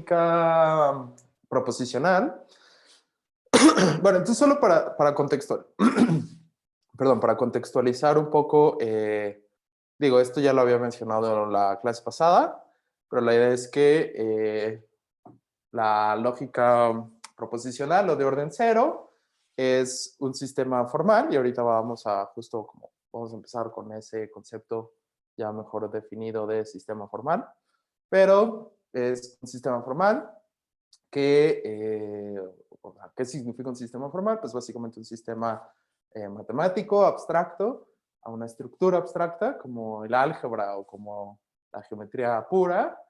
lógica proposicional. Bueno, entonces solo para contextualizar un poco, digo, esto ya lo había mencionado en la clase pasada, pero la idea es que la lógica proposicional o de orden cero es un sistema formal y ahorita vamos a vamos a empezar con ese concepto ya mejor definido de sistema formal, pero es un sistema formal que, ¿qué significa un sistema formal? Pues básicamente un sistema matemático, abstracto, a una estructura abstracta como el álgebra o como la geometría pura,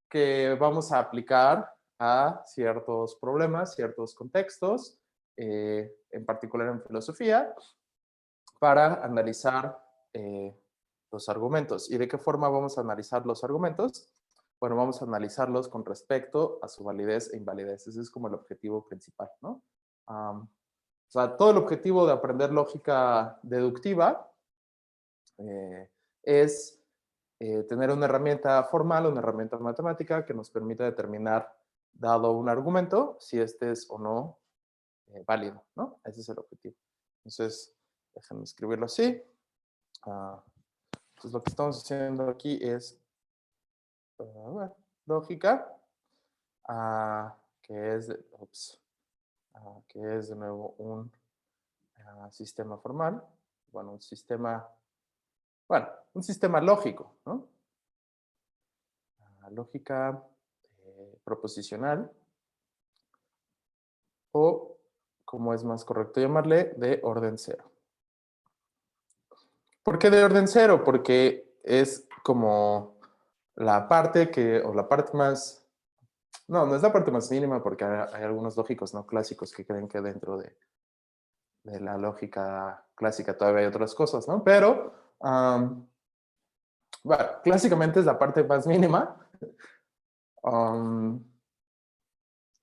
que vamos a aplicar a ciertos problemas, ciertos contextos, en particular en filosofía, para analizar los argumentos. ¿Y de qué forma vamos a analizar los argumentos? Bueno, vamos a analizarlos con respecto a su validez e invalidez. Ese es como el objetivo principal, ¿no? O sea, todo el objetivo de aprender lógica deductiva es tener una herramienta formal, una herramienta matemática que nos permita determinar, dado un argumento, si este es o no válido, ¿no? Ese es el objetivo. Entonces, déjenme escribirlo así. Entonces, lo que estamos haciendo aquí es lógica, que es de nuevo un sistema formal, bueno, un sistema lógico, ¿no? Lógica proposicional, o, como es más correcto llamarle, de orden cero. ¿Por qué de orden cero? Porque es como la parte más... No es la parte más mínima, porque hay algunos lógicos no clásicos que creen que dentro de la lógica clásica todavía hay otras cosas, ¿no? Pero, bueno, clásicamente es la parte más mínima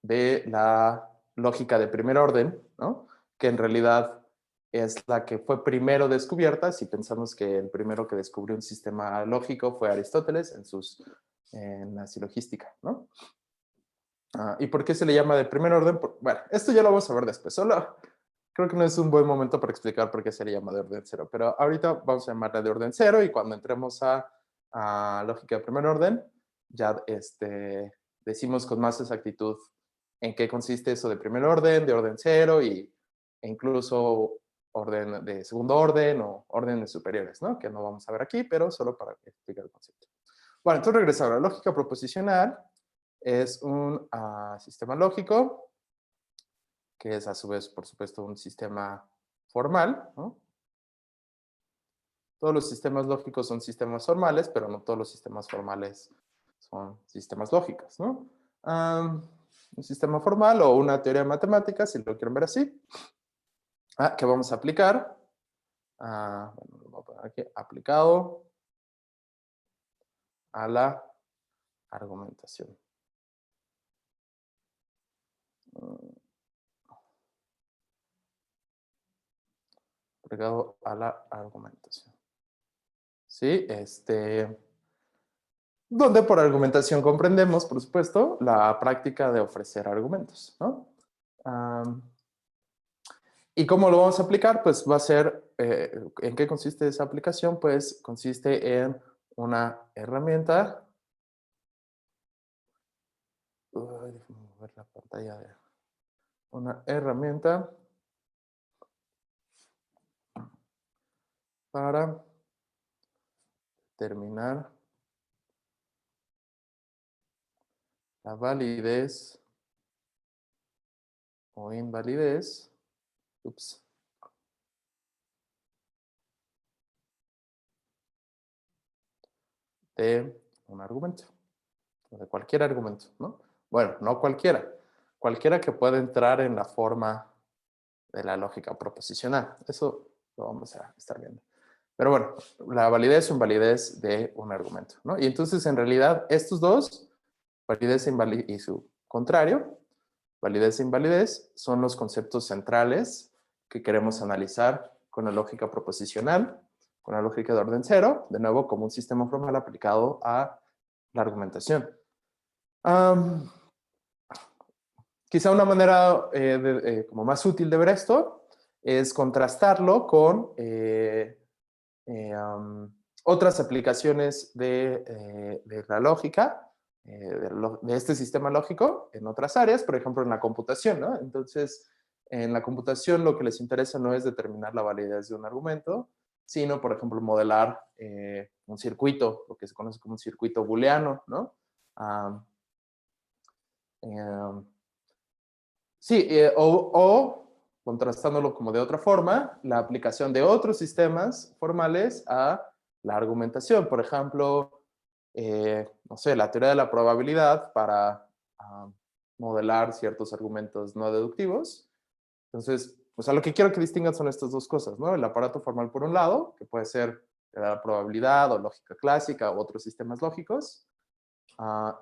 de la lógica de primer orden, ¿no? Que en realidad es la que fue primero descubierta, si pensamos que el primero que descubrió un sistema lógico fue Aristóteles en la silogística, ¿no? ¿Y por qué se le llama de primer orden? Bueno, esto ya lo vamos a ver después. Solo creo que no es un buen momento para explicar por qué se le llama de orden cero, pero ahorita vamos a llamarla de orden cero y cuando entremos a lógica de primer orden, ya decimos con más exactitud en qué consiste eso de orden cero e incluso orden de segundo orden o órdenes superiores, ¿no? Que no vamos a ver aquí, pero solo para explicar el concepto. Bueno, entonces regresamos. La lógica proposicional es un sistema lógico que es a su vez, por supuesto, un sistema formal, ¿no? Todos los sistemas lógicos son sistemas formales, pero no todos los sistemas formales son sistemas lógicos, ¿no? Un sistema formal o una teoría matemática, si lo quieren ver así, que vamos a aplicar. Bueno, lo voy a poner aquí, aplicado a la argumentación. Aplicado a la argumentación. Sí, donde por argumentación comprendemos, por supuesto, la práctica de ofrecer argumentos, ¿no? ¿Y cómo lo vamos a aplicar? Pues va a ser, ¿en qué consiste esa aplicación? Pues consiste en una herramienta. Déjame mover la pantalla. Una herramienta para determinar la validez o invalidez, de un argumento, o de cualquier argumento, ¿no? Bueno, no cualquiera, cualquiera que pueda entrar en la forma de la lógica proposicional. Eso lo vamos a estar viendo. Pero bueno, la validez o invalidez de un argumento, ¿no? Y entonces, en realidad, estos dos, validez y su contrario, validez e invalidez, son los conceptos centrales que queremos analizar con la lógica proposicional, con la lógica de orden cero, de nuevo, como un sistema formal aplicado a la argumentación. quizá una manera como más útil de ver esto es contrastarlo con otras aplicaciones de la lógica, de este sistema lógico en otras áreas, por ejemplo, en la computación, ¿no? Entonces, en la computación lo que les interesa no es determinar la validez de un argumento, sino, por ejemplo, modelar un circuito, lo que se conoce como un circuito booleano, ¿no? Um, um, sí, o contrastándolo como de otra forma, la aplicación de otros sistemas formales a la argumentación. Por ejemplo, no sé, la teoría de la probabilidad para modelar ciertos argumentos no deductivos. Entonces, o sea, lo que quiero que distingan son estas dos cosas, ¿no? El aparato formal por un lado, que puede ser la probabilidad o lógica clásica u otros sistemas lógicos,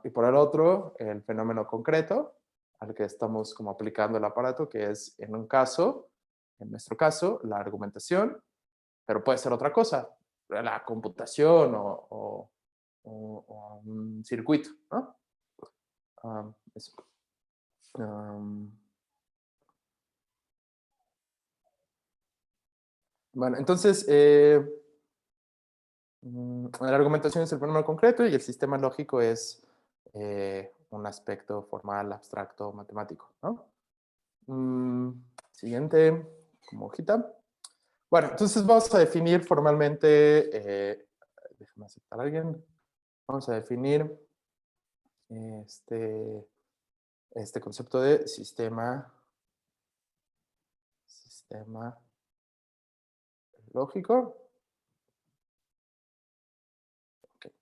y por el otro, el fenómeno concreto al que estamos como aplicando el aparato, que es en un caso, en nuestro caso, la argumentación, pero puede ser otra cosa, la computación o un circuito, ¿no? Eso. Um, bueno, entonces, la argumentación es el fenómeno concreto y el sistema lógico es un aspecto formal, abstracto, matemático, ¿no? Siguiente, como hojita. Bueno, entonces vamos a definir formalmente, déjame aceptar a alguien, vamos a definir este, este concepto de sistema lógico. Okay.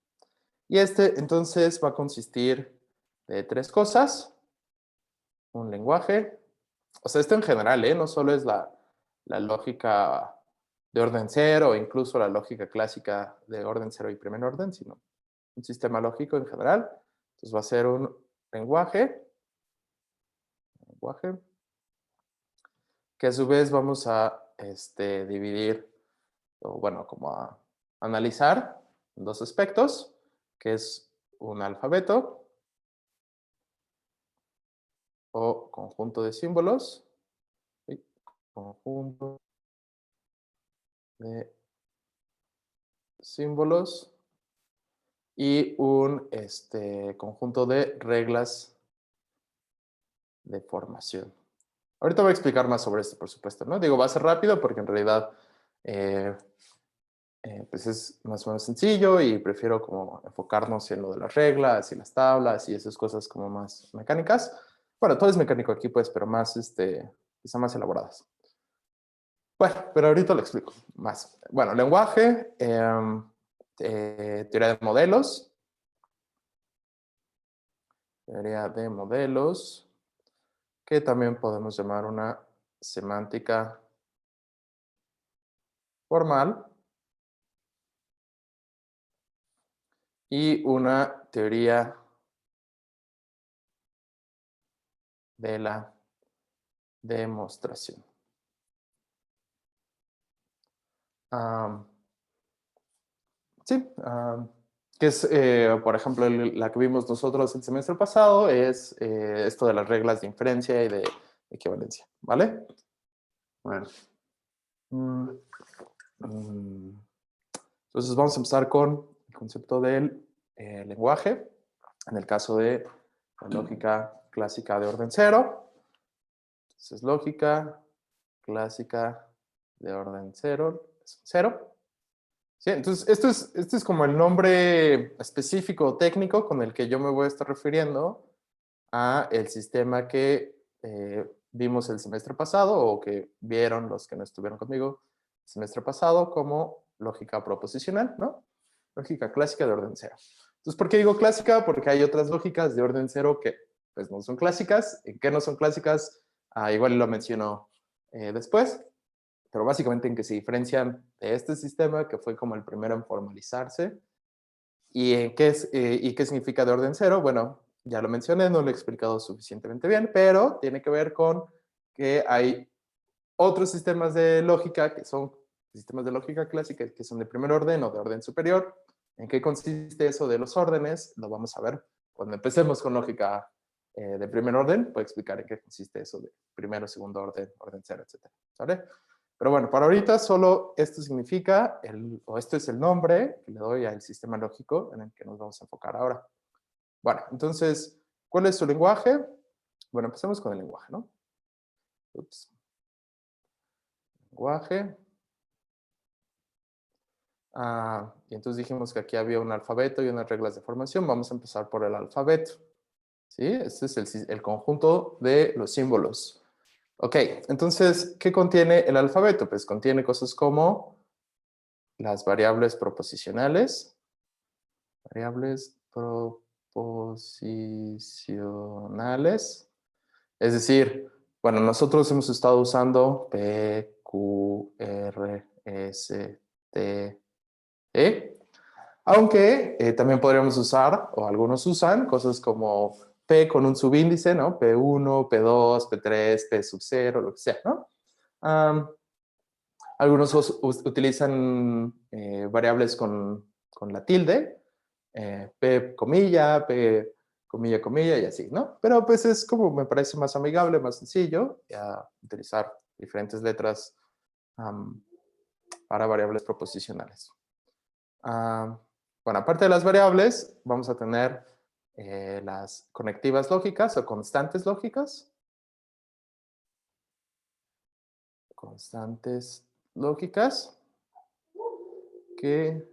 Y este entonces va a consistir de tres cosas: un lenguaje, o sea, esto en general, no solo es la lógica de orden cero o incluso la lógica clásica de orden cero y primer orden, sino un sistema lógico en general. Entonces va a ser un lenguaje que a su vez vamos a dividir, o bueno, como a analizar en dos aspectos, que es un alfabeto o conjunto de símbolos, ¿sí? Conjunto de símbolos y un conjunto de reglas de formación. Ahorita voy a explicar más sobre esto, por supuesto, ¿no? Digo, va a ser rápido porque en realidad eh, pues es más o menos sencillo y prefiero como enfocarnos en lo de las reglas y las tablas y esas cosas como más mecánicas. Bueno, todo es mecánico aquí, pues, pero más, quizá más elaboradas. Bueno, pero ahorita lo explico más. Bueno, lenguaje, teoría de modelos, que también podemos llamar una semántica formal y una teoría de la demostración. Um, sí, que es, por ejemplo, la que vimos nosotros el semestre pasado, es esto de las reglas de inferencia y de equivalencia, ¿vale? Bueno. Mm, mm, Entonces vamos a empezar con el concepto del lenguaje, en el caso de la lógica clásica de orden cero. Entonces, lógica clásica de orden cero es cero. Sí, entonces, esto es como el nombre específico o técnico con el que yo me voy a estar refiriendo a el sistema que vimos el semestre pasado o que vieron los que no estuvieron conmigo el semestre pasado como lógica proposicional, ¿no? Lógica clásica de orden cero. Entonces, ¿por qué digo clásica? Porque hay otras lógicas de orden cero que pues no son clásicas. ¿En qué no son clásicas? Igual lo menciono después, pero básicamente en que se diferencian de este sistema que fue como el primero en formalizarse. ¿Y y qué significa de orden cero? Bueno, ya lo mencioné, no lo he explicado suficientemente bien, pero tiene que ver con que hay otros sistemas de lógica que son sistemas de lógica clásica que son de primer orden o de orden superior. ¿En qué consiste eso de los órdenes? Lo vamos a ver cuando empecemos con lógica de primer orden, puede explicar en qué consiste eso de primero, segundo orden, orden cero, etc. ¿Vale? Pero bueno, para ahorita solo esto significa, o esto es el nombre que le doy al sistema lógico en el que nos vamos a enfocar ahora. Bueno, entonces, ¿cuál es su lenguaje? Bueno, empecemos con el lenguaje, ¿no? Ups. Lenguaje. Y entonces dijimos que aquí había un alfabeto y unas reglas de formación. Vamos a empezar por el alfabeto. ¿Sí? Este es el conjunto de los símbolos. Ok, entonces, ¿qué contiene el alfabeto? Pues contiene cosas como las variables proposicionales. Variables proposicionales. Es decir, bueno, nosotros hemos estado usando P, Q, R, S, T, E. Aunque también podríamos usar, o algunos usan, cosas como P con un subíndice, ¿no? P1, P2, P3, P sub 0, lo que sea, ¿no? Algunos utilizan variables con la tilde, P comilla, P comilla, comilla y así, ¿no? Pero pues es como me parece más amigable, más sencillo, ya utilizar diferentes letras para variables proposicionales. Bueno, aparte de las variables, vamos a tener las conectivas lógicas o constantes lógicas. Constantes lógicas. Que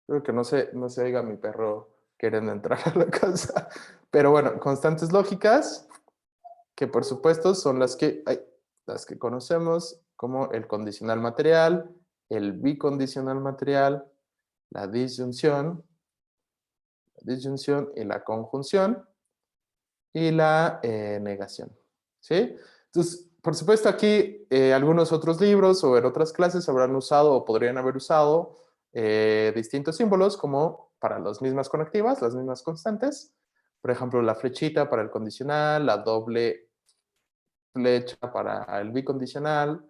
creo que no se oiga mi perro queriendo entrar a la casa. Pero bueno, constantes lógicas, que por supuesto son las que conocemos como el condicional material, el bicondicional material, la disyunción y la conjunción y la negación. ¿Sí? Entonces, por supuesto, aquí algunos otros libros o en otras clases habrán usado o podrían haber usado distintos símbolos como para las mismas conectivas, las mismas constantes. Por ejemplo, la flechita para el condicional, la doble flecha para el bicondicional,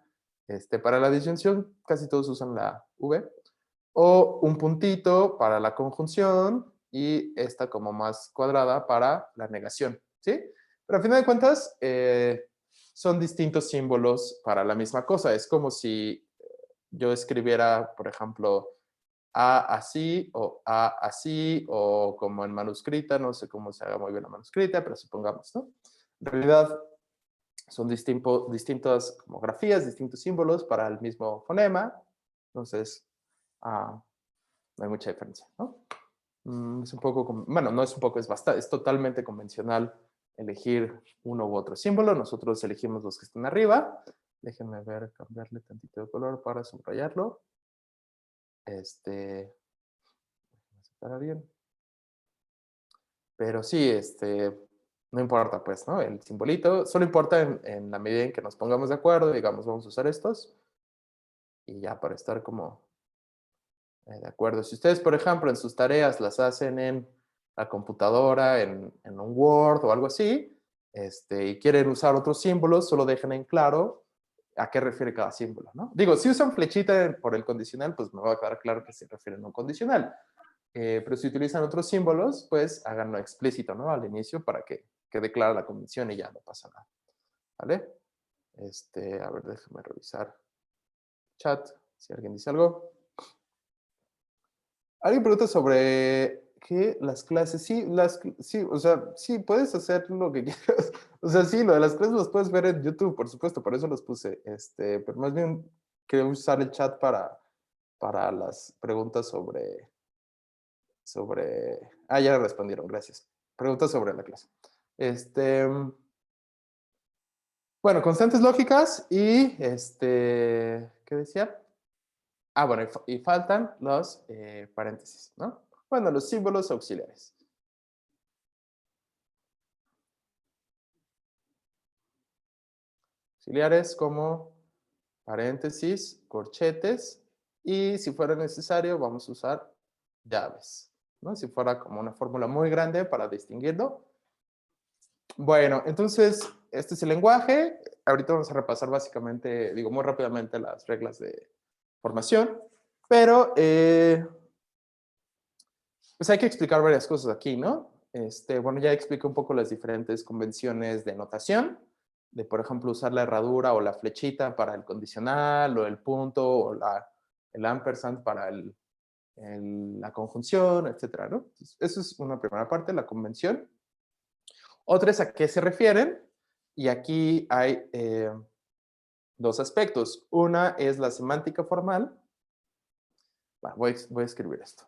para la disyunción casi todos usan la V, o un puntito para la conjunción y esta como más cuadrada para la negación, ¿sí? Pero a final de cuentas son distintos símbolos para la misma cosa. Es como si yo escribiera, por ejemplo, A así o A así o como en manuscrita, no sé cómo se haga muy bien la manuscrita, pero supongamos, ¿no? En realidad son distintas como grafías, distintos símbolos para el mismo fonema. Entonces, no hay mucha diferencia, ¿no? Es un poco, bueno, no es un poco, es totalmente convencional elegir uno u otro símbolo. Nosotros elegimos los que están arriba. Déjenme ver, cambiarle tantito de color para subrayarlo. Estará bien. Pero sí, no importa, pues, ¿no? El simbolito solo importa en la medida en que nos pongamos de acuerdo, digamos, vamos a usar estos. Y ya para estar como de acuerdo. Si ustedes, por ejemplo, en sus tareas las hacen en la computadora, en un Word o algo así, y quieren usar otros símbolos, solo dejen en claro a qué refiere cada símbolo, ¿no? Digo, si usan flechita por el condicional, pues me va a quedar claro que se refieren a un condicional. Pero si utilizan otros símbolos, pues háganlo explícito, ¿no? Al inicio para que quede clara la convención y ya no pasa nada, ¿vale? A ver, déjame revisar chat, si alguien dice algo. Alguien pregunta sobre qué las clases. Sí, sí, o sea, sí, puedes hacer lo que quieras. O sea, sí, lo de las clases los puedes ver en YouTube, por supuesto, por eso los puse. Pero más bien quiero usar el chat para las preguntas ya respondieron, gracias. Preguntas sobre la clase. Bueno, constantes lógicas y ¿qué decía? Bueno, y faltan los paréntesis, ¿no? Bueno, los símbolos auxiliares. Auxiliares como paréntesis, corchetes y si fuera necesario vamos a usar llaves, ¿no? Si fuera como una fórmula muy grande para distinguirlo. Bueno, entonces este es el lenguaje. Ahorita vamos a repasar básicamente, digo muy rápidamente las reglas de formación, pero pues hay que explicar varias cosas aquí, ¿no? bueno, ya expliqué un poco las diferentes convenciones de notación, de, por ejemplo, usar la herradura o la flechita para el condicional, o el punto, o el ampersand para la conjunción, etcétera, ¿no? Entonces, eso es una primera parte, la convención. Otra es a qué se refieren, y aquí hay dos aspectos. Una es la semántica formal. Bueno, voy a escribir esto.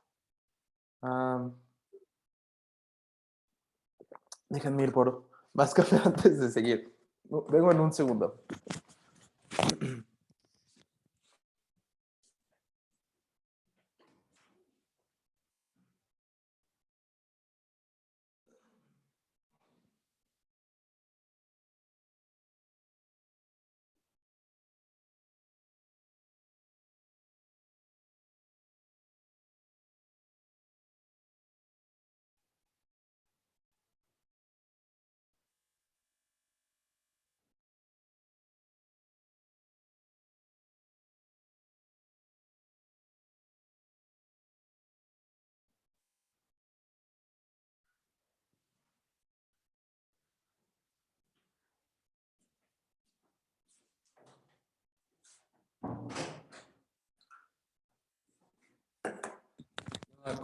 Déjenme ir por más café antes de seguir. Vengo en un segundo.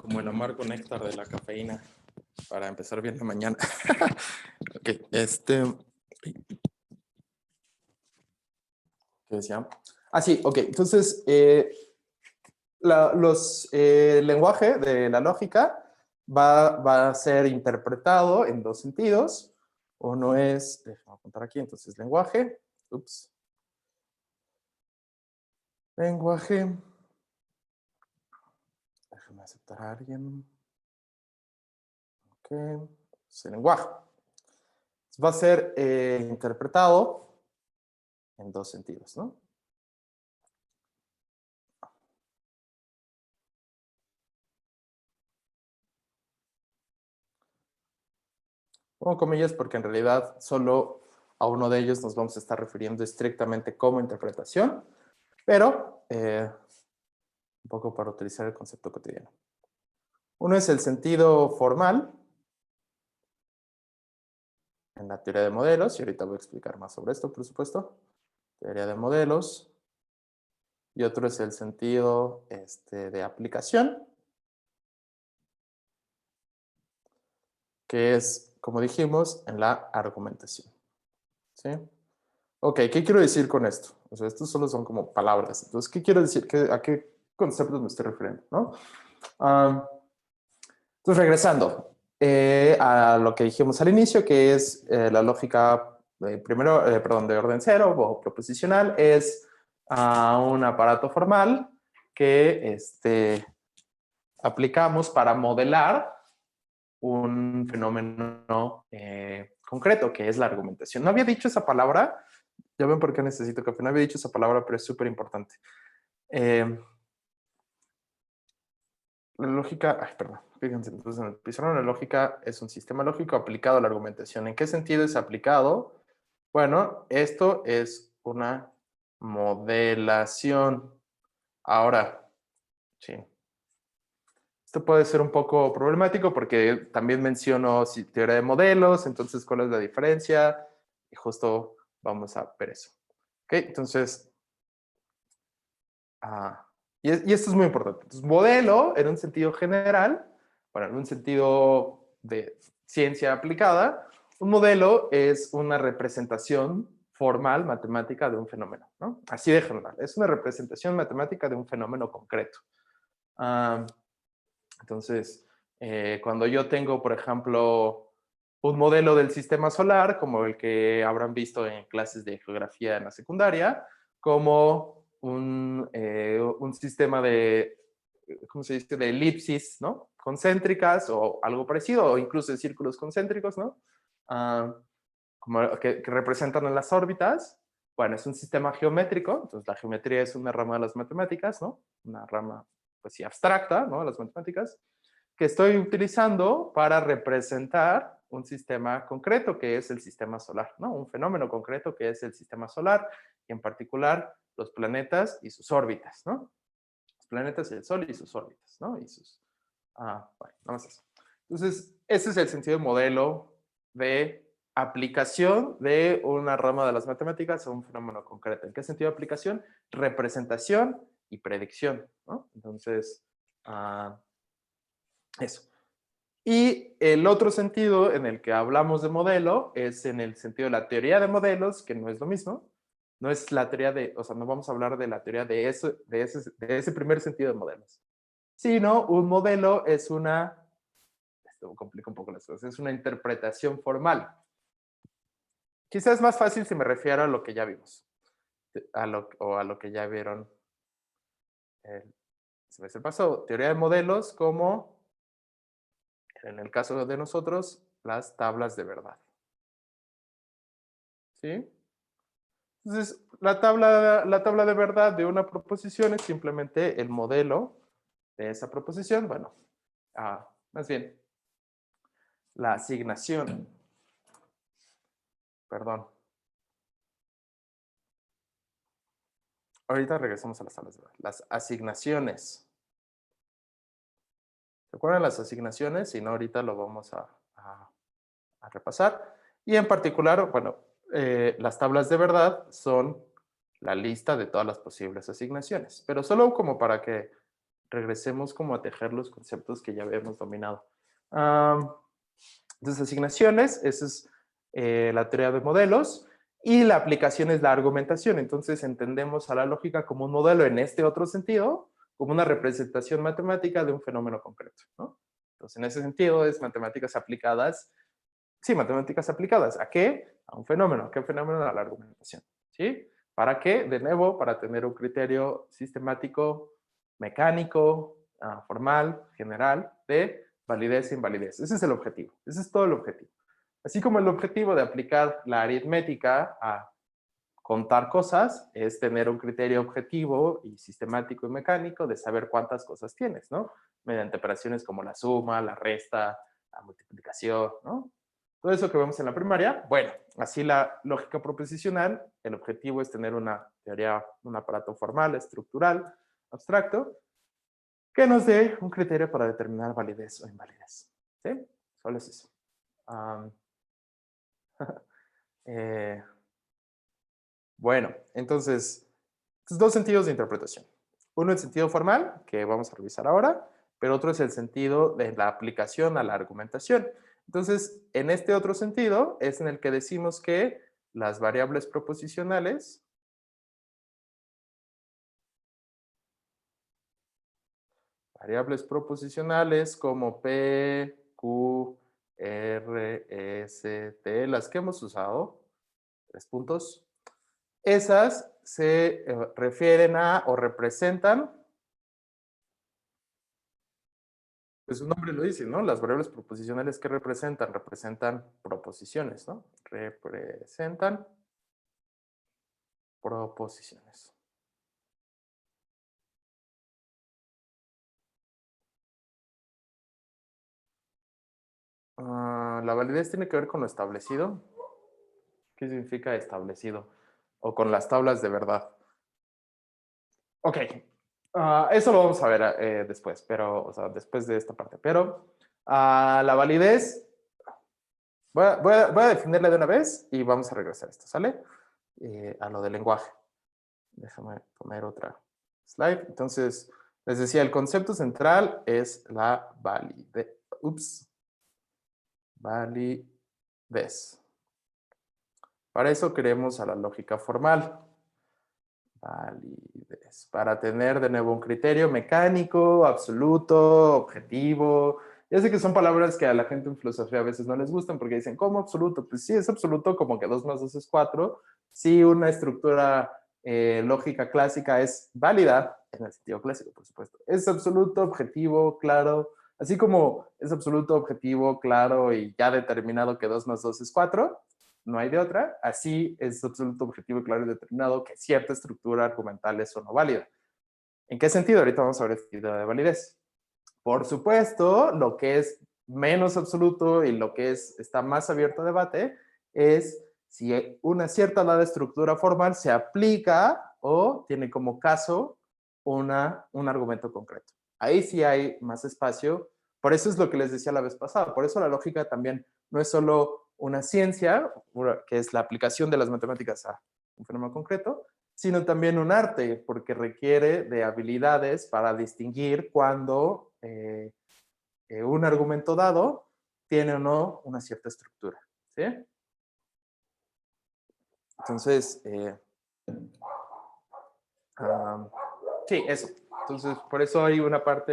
Como el amargo néctar de la cafeína para empezar bien la mañana. Ok, ¿qué decía? Ah, sí, ok. Entonces, el lenguaje de la lógica va a ser interpretado en dos sentidos. Uno es, déjame apuntar aquí, entonces lenguaje. Ups. Lenguaje. Déjame aceptar a alguien. Ok. Es el lenguaje. Va a ser interpretado en dos sentidos, ¿no? Pongo comillas porque en realidad solo a uno de ellos nos vamos a estar refiriendo estrictamente como interpretación, pero un poco para utilizar el concepto cotidiano. Uno es el sentido formal en la teoría de modelos, y ahorita voy a explicar más sobre esto, por supuesto. Teoría de modelos. Y otro es el sentido de aplicación, que es, como dijimos, en la argumentación. ¿Sí? Ok, ¿qué quiero decir con esto? O sea, estos solo son como palabras. Entonces, ¿qué quiero decir? ¿A qué conceptos me estoy refiriendo? ¿No? Entonces, regresando a lo que dijimos al inicio, que es la lógica, perdón, de orden cero o proposicional, es un aparato formal que aplicamos para modelar un fenómeno concreto, que es la argumentación. No había dicho esa palabra, ya ven por qué necesito café, no había dicho esa palabra, pero es súper importante. La lógica, ay, perdón, fíjense, entonces en el pizarrón la lógica es un sistema lógico aplicado a la argumentación. ¿En qué sentido es aplicado? Bueno, esto es una modelación. Ahora, sí. Esto puede ser un poco problemático porque también menciono teoría de modelos, entonces, ¿cuál es la diferencia? Y justo vamos a ver eso. ¿Ok? Entonces, y esto es muy importante. Entonces, modelo, en un sentido general, bueno, en un sentido de ciencia aplicada, un modelo es una representación formal, matemática de un fenómeno, ¿no? Así de general. Es una representación matemática de un fenómeno concreto. Entonces, cuando yo tengo, por ejemplo, un modelo del sistema solar, como el que habrán visto en clases de geografía en la secundaria, como un sistema de, ¿cómo se dice?, de elipsis, ¿no?, concéntricas o algo parecido, o incluso de círculos concéntricos, ¿no? Como que representan en las órbitas. Bueno, es un sistema geométrico, entonces la geometría es una rama de las matemáticas, ¿no? Una rama, pues sí, abstracta, ¿no?, de las matemáticas, que estoy utilizando para representar un sistema concreto que es el sistema solar, ¿no? Un fenómeno concreto que es el sistema solar, y en particular los planetas y sus órbitas, ¿no? Los planetas y el Sol y sus órbitas, ¿no? Bueno, nada más eso. Entonces, ese es el sentido de modelo de aplicación de una rama de las matemáticas a un fenómeno concreto. ¿En qué sentido de aplicación? Representación y predicción, ¿no? Entonces, eso. Y el otro sentido en el que hablamos de modelo es en el sentido de la teoría de modelos, que no es lo mismo. No es la teoría de, o sea, no vamos a hablar de la teoría de ese primer sentido de modelos, sino un modelo es una, esto complica un poco las cosas, es una interpretación formal. Quizás es más fácil si me refiero a lo que ya vimos, o a lo que ya vieron, se me pasó, teoría de modelos como, en el caso de nosotros, las tablas de verdad. ¿Sí? Entonces, la tabla de verdad de una proposición es simplemente el modelo de esa proposición. Bueno, más bien, la asignación. Perdón. Ahorita regresamos a las tablas de verdad. Las asignaciones. ¿Se acuerdan las asignaciones? Si no, ahorita lo vamos a repasar. Y en particular, bueno, las tablas de verdad son la lista de todas las posibles asignaciones, pero solo como para que regresemos como a tejer los conceptos que ya habíamos dominado. Entonces, asignaciones, esa es la teoría de modelos, y la aplicación es la argumentación. Entonces, entendemos a la lógica como un modelo en este otro sentido, como una representación matemática de un fenómeno concreto, ¿no? Entonces, en ese sentido, es matemáticas aplicadas. Sí, matemáticas aplicadas. ¿A qué? A un fenómeno. ¿A qué fenómeno? A la argumentación. ¿Sí? ¿Para qué? De nuevo, para tener un criterio sistemático, mecánico, formal, general, de validez e invalidez. Ese es el objetivo. Ese es todo el objetivo. Así como el objetivo de aplicar la aritmética a contar cosas es tener un criterio objetivo y sistemático y mecánico de saber cuántas cosas tienes, ¿no? Mediante operaciones como la suma, la resta, la multiplicación, ¿no? Todo eso que vemos en la primaria, bueno, así la lógica proposicional, el objetivo es tener una teoría, un aparato formal, estructural, abstracto, que nos dé un criterio para determinar validez o invalidez. ¿Sí? Solo es eso. Eh, bueno, entonces, dos sentidos de interpretación. Uno, el sentido formal, que vamos a revisar ahora, pero otro es el sentido de la aplicación a la argumentación. Entonces, en este otro sentido es en el que decimos que las variables proposicionales como P, Q, R, S, T, las que hemos usado, 3 puntos, esas se refieren a o representan, pues su nombre lo dice, ¿no? Las variables proposicionales que representan, representan proposiciones, ¿no? Representan proposiciones. La validez tiene que ver con lo establecido. ¿Qué significa establecido? O con las tablas de verdad. Ok, eso lo vamos a ver después, pero, o sea, después de esta parte. Pero la validez, voy a definirla de una vez y vamos a regresar a esto, ¿sale? A lo del lenguaje. Déjame poner otra slide. Entonces, les decía, el concepto central es la validez. Validez. Para eso queremos a la lógica formal. Validez. Para tener de nuevo un criterio mecánico, absoluto, objetivo. Ya sé que son palabras que a la gente en filosofía a veces no les gustan porque dicen, ¿cómo absoluto? Pues sí, es absoluto como que 2 más 2 es 4. Sí, una estructura lógica clásica es válida, en el sentido clásico, por supuesto. Es absoluto, objetivo, claro. Así como es absoluto, objetivo, claro y ya determinado que 2 más 2 es 4, no hay de otra. Así es absoluto, objetivo, claro y determinado que cierta estructura argumental es o no válida. ¿En qué sentido? Ahorita vamos a ver el sentido de validez. Por supuesto, lo que es menos absoluto y lo que está más abierto a debate es si una cierta dada estructura formal se aplica o tiene como caso un argumento concreto. Ahí sí hay más espacio Por eso es lo que les decía la vez pasada. Por eso la lógica también no es solo una ciencia, que es la aplicación de las matemáticas a un fenómeno concreto, sino también un arte, porque requiere de habilidades para distinguir cuando un argumento dado tiene o no una cierta estructura. ¿Sí? Entonces, sí, eso. Entonces, por eso hay una parte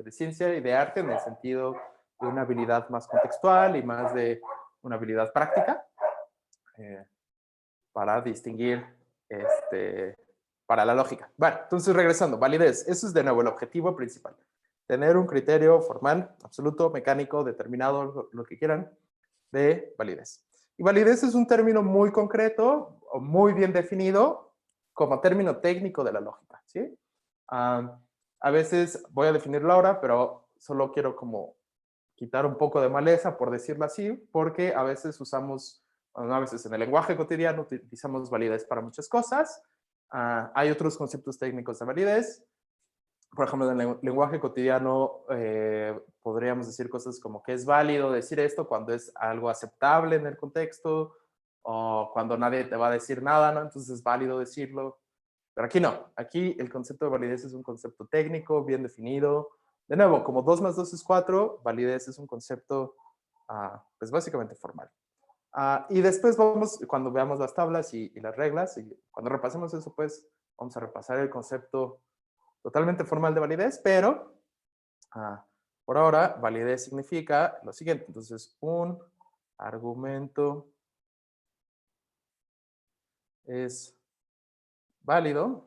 de ciencia y de arte en el sentido de una habilidad más contextual y más de una habilidad práctica eh, para distinguir para la lógica. Bueno, entonces regresando, validez. Eso es de nuevo el objetivo principal. Tener un criterio formal, absoluto, mecánico, determinado, lo que quieran, de validez. Y validez es un término muy concreto o muy bien definido como término técnico de la lógica, ¿sí? A veces voy a definirlo ahora, pero solo quiero como quitar un poco de maleza, por decirlo así, porque a veces usamos, bueno, a veces en el lenguaje cotidiano utilizamos validez para muchas cosas. Hay otros conceptos técnicos de validez. Por ejemplo, en el lenguaje cotidiano podríamos decir cosas como que es válido decir esto cuando es algo aceptable en el contexto o cuando nadie te va a decir nada, ¿no? Entonces es válido decirlo. Pero aquí no. Aquí el concepto de validez es un concepto técnico, bien definido. De nuevo, como 2 más 2 es 4, validez es un concepto, pues básicamente formal. Y después vamos, cuando veamos las tablas y las reglas, y cuando repasemos eso, pues vamos a repasar el concepto totalmente formal de validez, pero por ahora validez significa lo siguiente. Entonces, un argumento es válido,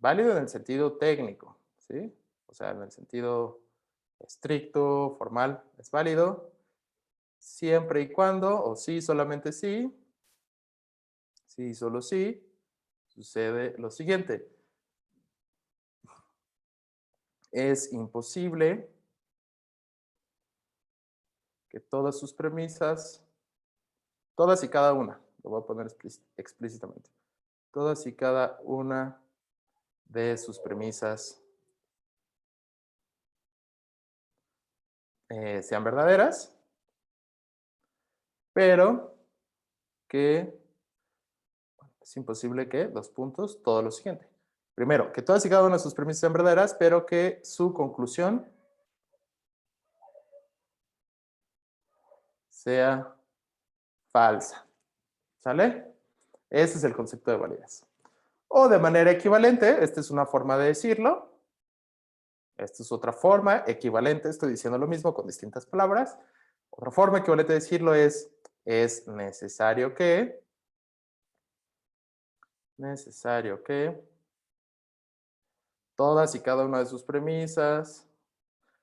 válido en el sentido técnico, ¿sí? O sea, en el sentido estricto, formal, es válido, siempre y cuando, o sí, solamente sí, sí, solo sí, sucede lo siguiente. Es imposible que todas sus premisas, todas y cada una, lo voy a poner explícitamente, todas y cada una de sus premisas sean verdaderas, pero que es imposible que, dos puntos, todo lo siguiente. Primero, que todas y cada una de sus premisas sean verdaderas, pero que su conclusión sea falsa. ¿Sale? Ese es el concepto de validez. O de manera equivalente, esta es una forma de decirlo, esta es otra forma equivalente, estoy diciendo lo mismo con distintas palabras. Otra forma equivalente de decirlo es necesario que todas y cada una de sus premisas,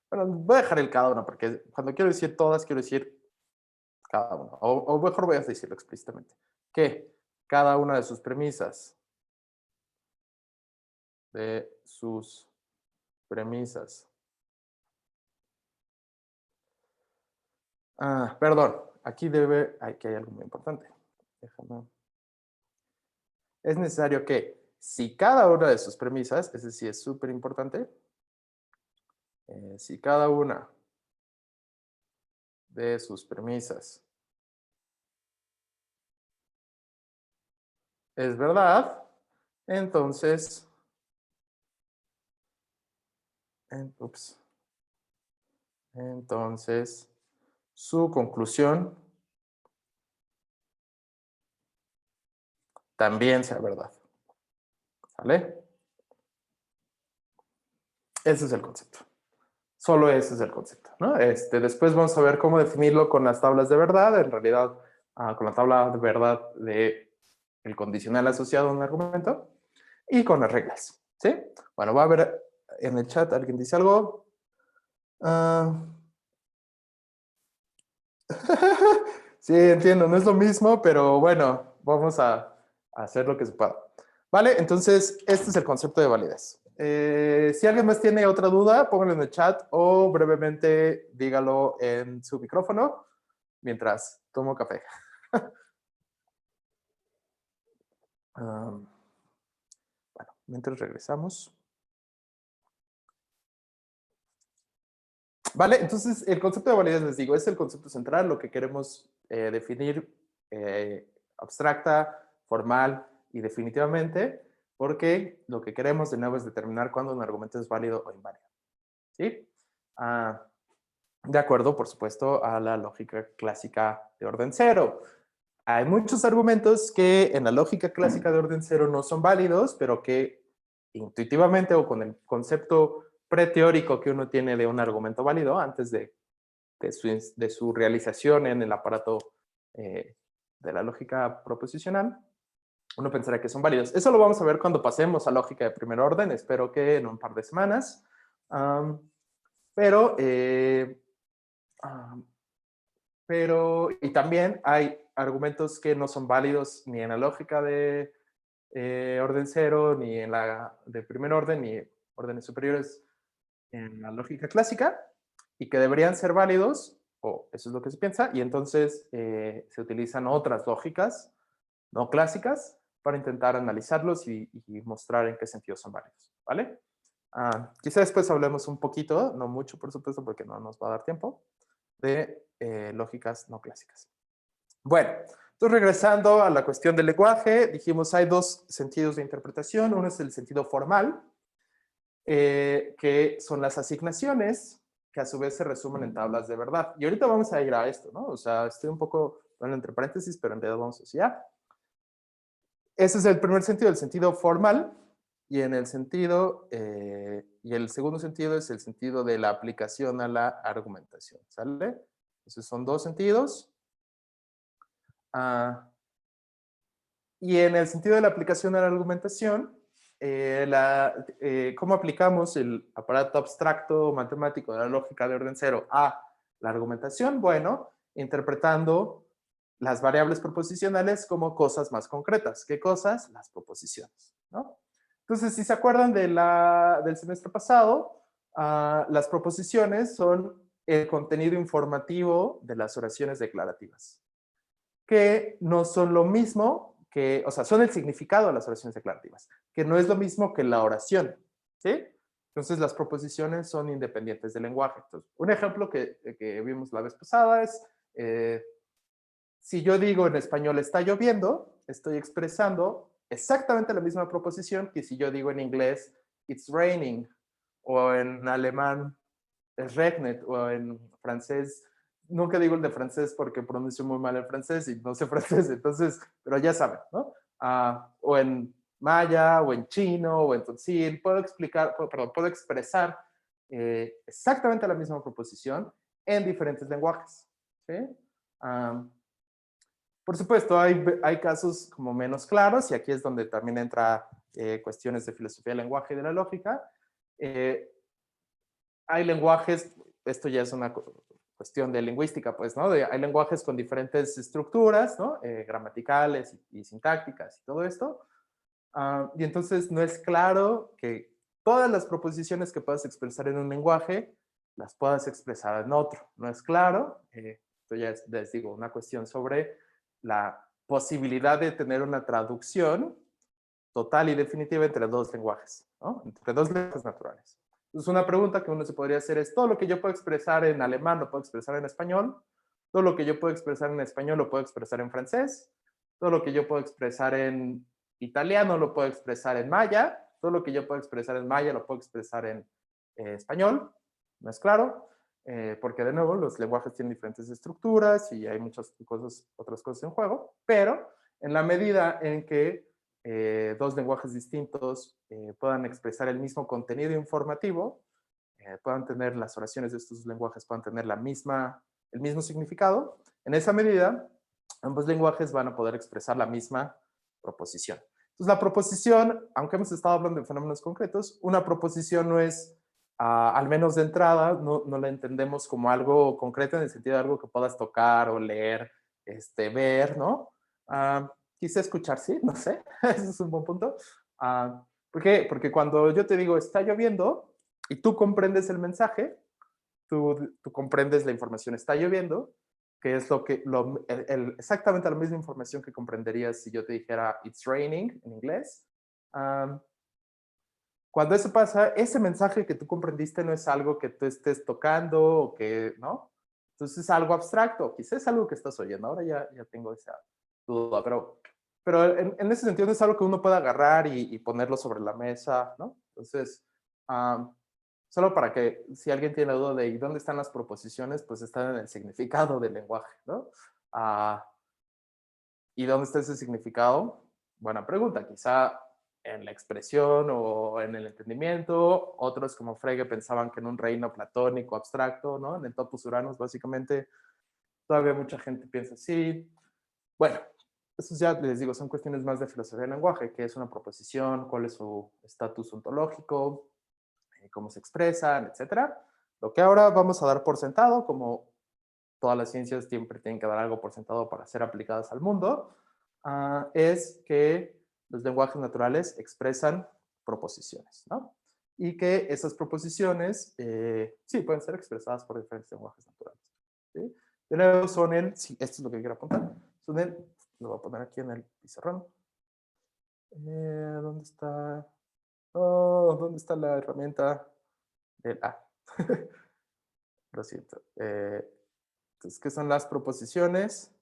bueno, voy a dejar el cada una porque cuando quiero decir todas, quiero decir cada una, o mejor voy a decirlo explícitamente, que cada una de sus premisas, perdón, aquí hay algo muy importante, déjame, es necesario que si cada una de sus premisas, es decir, es súper importante, si cada una de sus premisas es verdad, entonces, ups, entonces su conclusión también sea verdad. ¿Sale? Ese es el concepto. Solo ese es el concepto, ¿no? Después vamos a ver cómo definirlo con las tablas de verdad, en realidad con la tabla de verdad de el condicional asociado a un argumento y con las reglas, ¿sí? Bueno, va a ver en el chat, ¿alguien dice algo? Sí, entiendo, no es lo mismo, pero bueno, vamos a hacer lo que se pueda. Vale, entonces este es el concepto de validez. Si alguien más tiene otra duda, pónganlo en el chat o brevemente dígalo en su micrófono mientras tomo café. Bueno, mientras regresamos. ¿Vale? Entonces, el concepto de validez, les digo, es el concepto central, lo que queremos definir abstracta, formal y definitivamente, porque lo que queremos de nuevo es determinar cuándo un argumento es válido o inválido. ¿Sí? Ah, de acuerdo, por supuesto, a la lógica clásica de orden cero. Hay muchos argumentos que en la lógica clásica de orden cero no son válidos, pero que intuitivamente o con el concepto preteórico que uno tiene de un argumento válido antes de su realización en el aparato eh, de la lógica proposicional, uno pensará que son válidos. Eso lo vamos a ver cuando pasemos a lógica de primer orden, espero que en un par de semanas. Um, pero, um, y también hay argumentos que no son válidos ni en la lógica de orden cero, ni en la de primer orden, ni órdenes superiores en la lógica clásica, y que deberían ser válidos, o eso es lo que se piensa, y entonces se utilizan otras lógicas no clásicas para intentar analizarlos y mostrar en qué sentido son válidos, ¿vale? Quizá después hablemos un poquito, no mucho por supuesto porque no nos va a dar tiempo, de lógicas no clásicas. Bueno, entonces regresando a la cuestión del lenguaje, dijimos hay dos sentidos de interpretación. Uno es el sentido formal, que son las asignaciones, que a su vez se resumen en tablas de verdad. Y ahorita vamos a ir a esto, ¿no? O sea, estoy un poco, bueno, entre paréntesis, pero en realidad vamos hacia allá. Ese es el primer sentido, el sentido formal, y en el sentido, y el segundo sentido es el sentido de la aplicación a la argumentación, ¿sale? Esos son dos sentidos. Ah, y en el sentido de la aplicación a la argumentación, ¿cómo aplicamos el aparato abstracto matemático de la lógica de orden cero a la argumentación? Bueno, interpretando las variables proposicionales como cosas más concretas. ¿Qué cosas? Las proposiciones, ¿no? Entonces, si se acuerdan del semestre pasado, las proposiciones son el contenido informativo de las oraciones declarativas, que no son lo mismo que, o sea, son el significado de las oraciones declarativas, que no es lo mismo que la oración, ¿sí? Entonces, las proposiciones son independientes del lenguaje. Entonces, un ejemplo que vimos la vez pasada es, si yo digo en español está lloviendo, estoy expresando exactamente la misma proposición que si yo digo en inglés it's raining, o en alemán es regnet, o en francés, nunca digo el de francés porque pronuncio muy mal el francés y no sé francés, entonces, pero ya saben, ¿no? O en maya, o en chino, o en tonsil, puedo expresar exactamente la misma proposición en diferentes lenguajes, ¿sí? Um, por supuesto, hay casos como menos claros y aquí es donde también entra cuestiones de filosofía del lenguaje y de la lógica. Eh, hay lenguajes, esto ya es una cuestión de lingüística, pues, ¿no? Hay lenguajes con diferentes estructuras, ¿no? Gramaticales y sintácticas y todo esto. Y entonces no es claro que todas las proposiciones que puedas expresar en un lenguaje las puedas expresar en otro. No es claro. Esto ya es, les digo, una cuestión sobre la posibilidad de tener una traducción total y definitiva entre dos lenguajes, ¿no? Entre dos lenguajes naturales. Entonces, una pregunta que uno se podría hacer es, ¿todo lo que yo puedo expresar en alemán lo puedo expresar en español? ¿Todo lo que yo puedo expresar en español lo puedo expresar en francés? ¿Todo lo que yo puedo expresar en italiano lo puedo expresar en maya? ¿Todo lo que yo puedo expresar en maya lo puedo expresar en español? No es claro, porque de nuevo los lenguajes tienen diferentes estructuras y hay muchas cosas, otras cosas en juego, pero en la medida en que dos lenguajes distintos puedan expresar el mismo contenido informativo, puedan tener las oraciones de estos lenguajes, puedan tener el mismo significado, en esa medida ambos lenguajes van a poder expresar la misma proposición. Entonces, la proposición, aunque hemos estado hablando de fenómenos concretos, una proposición no es, al menos de entrada, no la entendemos como algo concreto en el sentido de algo que puedas tocar o leer, ver, ¿no? Quise escuchar, sí, no sé, ese es un buen punto. ¿Por qué? Porque cuando yo te digo está lloviendo y tú comprendes el mensaje, tú comprendes la información está lloviendo, que es exactamente la misma información que comprenderías si yo te dijera it's raining en inglés. cuando eso pasa, ese mensaje que tú comprendiste no es algo que tú estés tocando o que, ¿no? Entonces es algo abstracto, quizás es algo que estás oyendo. Ahora ya tengo esa duda, pero en ese sentido no es algo que uno pueda agarrar y ponerlo sobre la mesa, ¿no? Entonces, um, solo para que si alguien tiene la duda de ¿y dónde están las proposiciones? Pues están en el significado del lenguaje, ¿no? Uh, ¿Y dónde está ese significado? Buena pregunta. Quizá en la expresión o en el entendimiento. Otros como Frege pensaban que en un reino platónico abstracto, ¿no? En el topos Uranus, básicamente. Todavía mucha gente piensa así. Bueno, eso ya les digo, son cuestiones más de filosofía del lenguaje, qué es una proposición, cuál es su estatus ontológico, cómo se expresan, etcétera. Lo que ahora vamos a dar por sentado, como todas las ciencias siempre tienen que dar algo por sentado para ser aplicadas al mundo, es que los lenguajes naturales expresan proposiciones, ¿no? Y que esas proposiciones, sí, pueden ser expresadas por diferentes lenguajes naturales. ¿Sí? De nuevo, son sí, esto es lo que quiero apuntar, son lo voy a poner aquí en el pizarrón. ¿Dónde está? Oh, ¿dónde está la herramienta del A? Lo siento. Entonces, ¿qué son las proposiciones?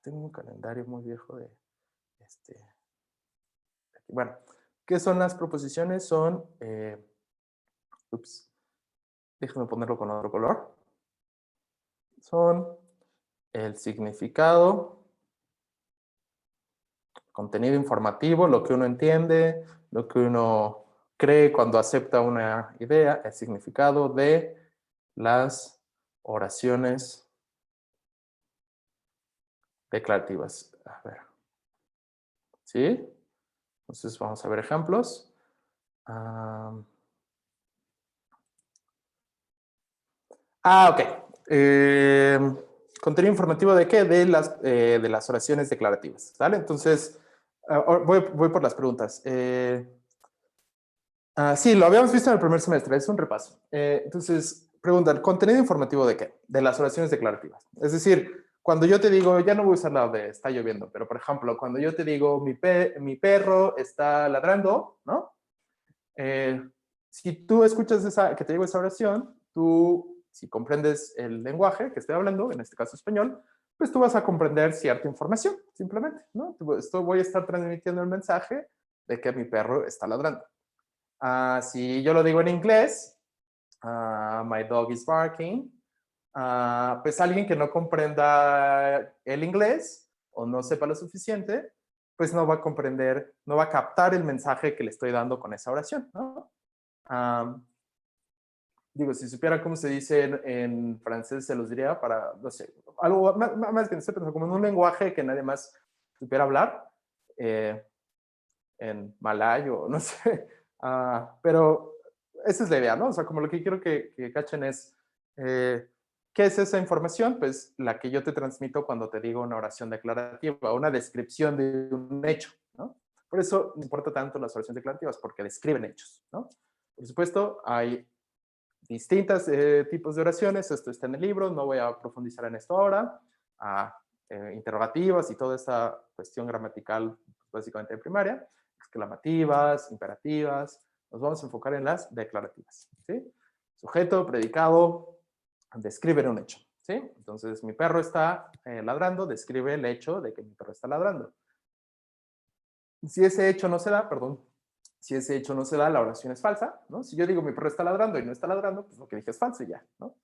Tengo un calendario muy viejo de este. Bueno, ¿qué son las proposiciones? Son, ups, déjame ponerlo con otro color. Son el significado, contenido informativo, lo que uno entiende, lo que uno cree cuando acepta una idea, el significado de las oraciones declarativas. A ver. ¿Sí? Entonces vamos a ver ejemplos. Ok. Contenido informativo de qué? De las oraciones declarativas. ¿Vale? Entonces, voy por las preguntas. Sí, lo habíamos visto en el primer semestre, es un repaso. Entonces, preguntan, ¿contenido informativo de qué? De las oraciones declarativas. Es decir, cuando yo te digo, ya no voy a usar la de está lloviendo, pero por ejemplo, cuando yo te digo, mi perro está ladrando, ¿no? Si tú escuchas que te digo esa oración, tú, si comprendes el lenguaje que estoy hablando, en este caso español, pues tú vas a comprender cierta información, simplemente, ¿no? Esto voy a estar transmitiendo el mensaje de que mi perro está ladrando. Si yo lo digo en inglés, my dog is barking, pues alguien que no comprenda el inglés o no sepa lo suficiente, pues no va a comprender, no va a captar el mensaje que le estoy dando con esa oración, ¿no? Digo, si supiera cómo se dice en francés, se los diría para, no sé, algo más que no sé, pero como en un lenguaje que nadie más supiera hablar, en malayo, no sé. Pero esa es la idea, ¿no? O sea, como lo que quiero que cachen es, ¿qué es esa información? Pues la que yo te transmito cuando te digo una oración declarativa, una descripción de un hecho, ¿no? Por eso me importa tanto las oraciones declarativas, porque describen hechos, ¿no? Por supuesto, hay distintos tipos de oraciones, esto está en el libro, no voy a profundizar en esto ahora, interrogativas y toda esta cuestión gramatical básicamente en primaria, exclamativas, imperativas, nos vamos a enfocar en las declarativas, ¿sí? Sujeto, predicado, describen un hecho, ¿sí? Entonces, mi perro está ladrando, describe el hecho de que mi perro está ladrando. Si ese hecho no se da, perdón, si ese hecho no se da, la oración es falsa, ¿no? Si yo digo mi perro está ladrando y no está ladrando, pues lo que dije es falso y ya, ¿no?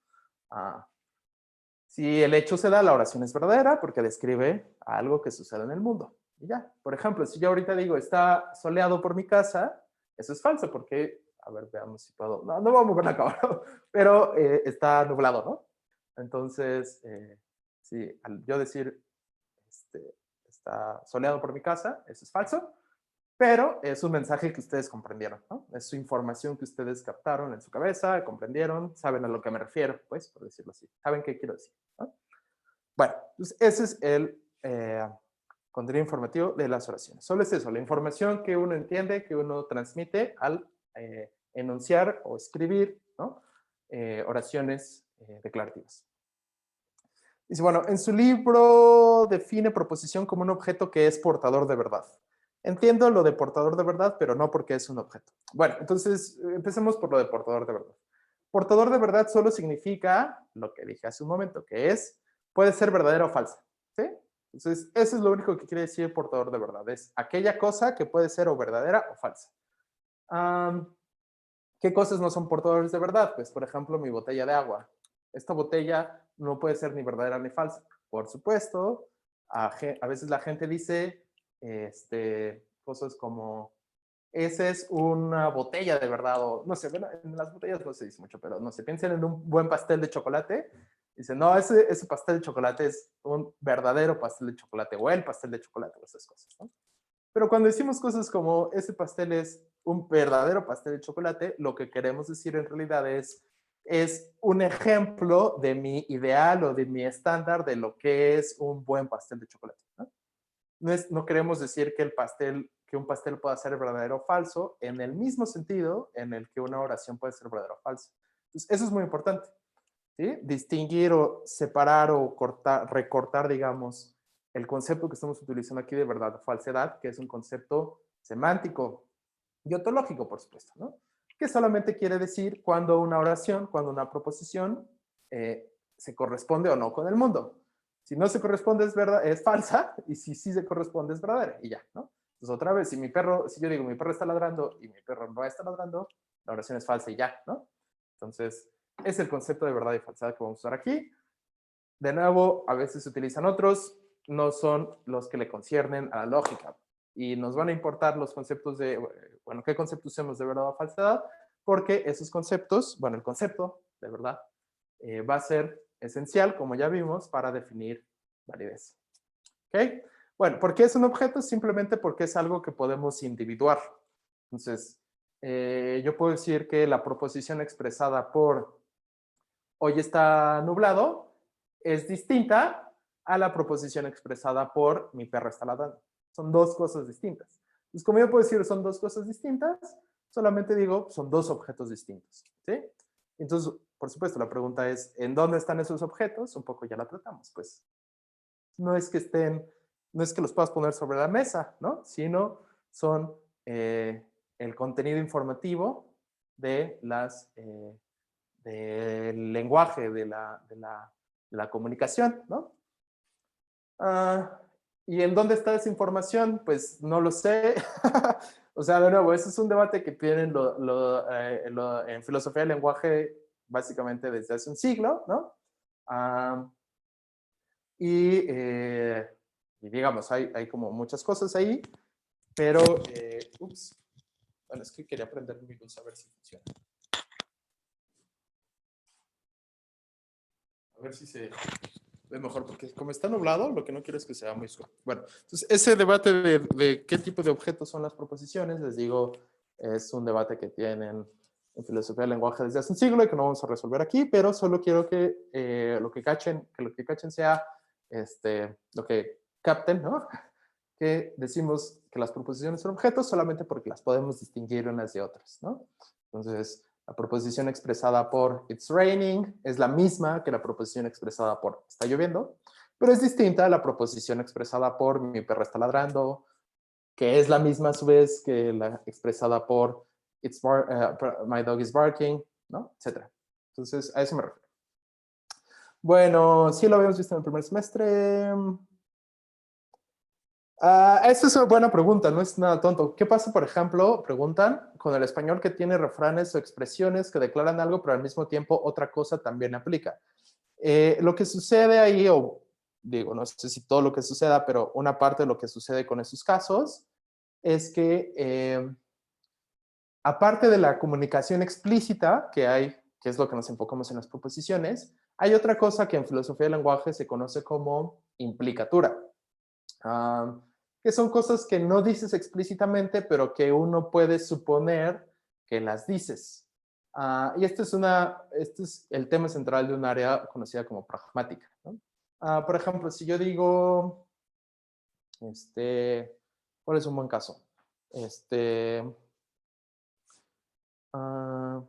Si el hecho se da, la oración es verdadera porque describe algo que sucede en el mundo. Y ya, por ejemplo, si yo ahorita digo está soleado por mi casa, eso es falso porque, a ver, veamos si puedo, no voy a mover la cámara, pero está nublado, ¿no? Entonces, si al yo decir está soleado por mi casa, eso es falso, pero es un mensaje que ustedes comprendieron, ¿no? Es su información que ustedes captaron en su cabeza, comprendieron, saben a lo que me refiero, pues, por decirlo así. ¿Saben qué quiero decir? ¿No? Bueno, pues ese es el contenido informativo de las oraciones. Solo es eso, la información que uno entiende, que uno transmite al enunciar o escribir, ¿no? Oraciones declarativas. Dice, bueno, en su libro define proposición como un objeto que es portador de verdad. Entiendo lo de portador de verdad, pero no porque es un objeto. Bueno, entonces empecemos por lo de portador de verdad. Portador de verdad solo significa lo que dije hace un momento, que es, puede ser verdadera o falsa. ¿Sí? Entonces, eso es lo único que quiere decir portador de verdad. Es aquella cosa que puede ser o verdadera o falsa. Um, ¿Qué cosas no son portadores de verdad? Pues, por ejemplo, mi botella de agua. Esta botella no puede ser ni verdadera ni falsa. Por supuesto, a veces la gente dice cosas como, esa es una botella de verdad, o no sé, bueno, en las botellas no se dice mucho, pero no sé, piensen en un buen pastel de chocolate. Dicen, no, ese pastel de chocolate es un verdadero pastel de chocolate, o el pastel de chocolate, o esas cosas, ¿no? Pero cuando decimos cosas como ese pastel es un verdadero pastel de chocolate, lo que queremos decir en realidad es un ejemplo de mi ideal o de mi estándar de lo que es un buen pastel de chocolate, ¿no? No queremos decir que un pastel pueda ser verdadero o falso en el mismo sentido en el que una oración puede ser verdadera o falsa. Entonces, eso es muy importante, ¿sí? Distinguir o separar o recortar, digamos, el concepto que estamos utilizando aquí de verdad o falsedad, que es un concepto semántico y ontológico, por supuesto, ¿no? Que solamente quiere decir cuando una oración, cuando una proposición se corresponde o no con el mundo. Si no se corresponde es verdad, es falsa, y si sí se corresponde es verdadera, y ya, ¿no? Entonces, otra vez, si yo digo mi perro está ladrando y mi perro no está ladrando, la oración es falsa y ya, ¿no? Entonces, es el concepto de verdad y falsedad que vamos a usar aquí. De nuevo, a veces se utilizan otros, no son los que le conciernen a la lógica. Y nos van a importar los conceptos de, bueno, ¿qué conceptos usamos de verdad o falsedad? Porque esos conceptos, bueno, el concepto de verdad va a ser esencial, como ya vimos, para definir validez. ¿Ok? Bueno, ¿por qué es un objeto? Simplemente porque es algo que podemos individuar. Entonces, yo puedo decir que la proposición expresada por hoy está nublado es distinta a la proposición expresada por mi perro está ladrando. Son dos cosas distintas. Entonces, como yo puedo decir son dos cosas distintas, solamente digo son dos objetos distintos. ¿Sí? Entonces, por supuesto, la pregunta es, ¿en dónde están esos objetos? Un poco ya la tratamos. Pues no es que estén, no es que los puedas poner sobre la mesa, ¿no? Sino son el contenido informativo de del lenguaje, de la comunicación, ¿no? ¿Y en dónde está esa información? Pues no lo sé. O sea, de nuevo, ese es un debate que tienen en filosofía del lenguaje básicamente desde hace un siglo, ¿no? Y, y digamos, hay como muchas cosas ahí, pero, ups, bueno, es que quería prender mi luz a ver si funciona. A ver si se ve mejor, porque como está nublado, lo que no quiero es que sea muy suave. Bueno, entonces ese debate de qué tipo de objetos son las proposiciones, les digo, es un debate que tienen en filosofía del lenguaje desde hace un siglo y que no vamos a resolver aquí, pero solo quiero que lo que cachen sea lo que capten, ¿no? Que decimos que las proposiciones son objetos solamente porque las podemos distinguir unas de otras, ¿no? Entonces, la proposición expresada por it's raining es la misma que la proposición expresada por está lloviendo, pero es distinta a la proposición expresada por mi perro está ladrando, que es la misma a su vez que la expresada por my dog is barking, ¿no? Etcétera. Entonces, a eso me refiero. Bueno, sí lo habíamos visto en el primer semestre. Esa es una buena pregunta, no es nada tonto. ¿Qué pasa, por ejemplo, preguntan, con el español que tiene refranes o expresiones que declaran algo, pero al mismo tiempo otra cosa también aplica? Lo que sucede ahí, o digo, no sé si todo lo que suceda, pero una parte de lo que sucede con esos casos es que, aparte de la comunicación explícita que hay, que es lo que nos enfocamos en las proposiciones, hay otra cosa que en filosofía del lenguaje se conoce como implicatura. Que son cosas que no dices explícitamente, pero que uno puede suponer que las dices. Y este es el tema central de un área conocida como pragmática, ¿no? Por ejemplo, si yo digo, ¿cuál es un buen caso? Este, uh,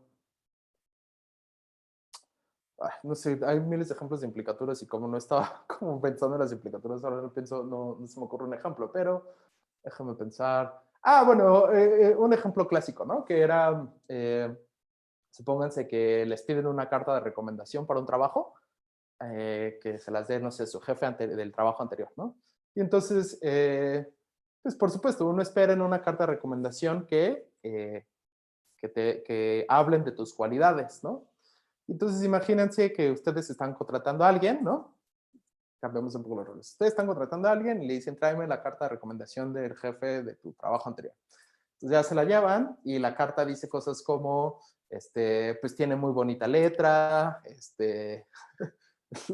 no sé, hay miles de ejemplos de implicaturas y como no estaba como pensando en las implicaturas, ahora no se me ocurre un ejemplo, pero Déjame pensar. Ah, bueno, un ejemplo clásico, ¿no? Que era, supónganse que les piden una carta de recomendación para un trabajo, que se las dé, no sé, su jefe del trabajo anterior, ¿no? Y entonces, pues por supuesto, uno espera en una carta de recomendación que hablen de tus cualidades, ¿no? Entonces, imagínense que ustedes están contratando a alguien, ¿no? Cambiamos un poco los roles. Ustedes están contratando a alguien y le dicen, tráeme la carta de recomendación del jefe de tu trabajo anterior. Entonces ya se la llevan y la carta dice cosas como, pues tiene muy bonita letra,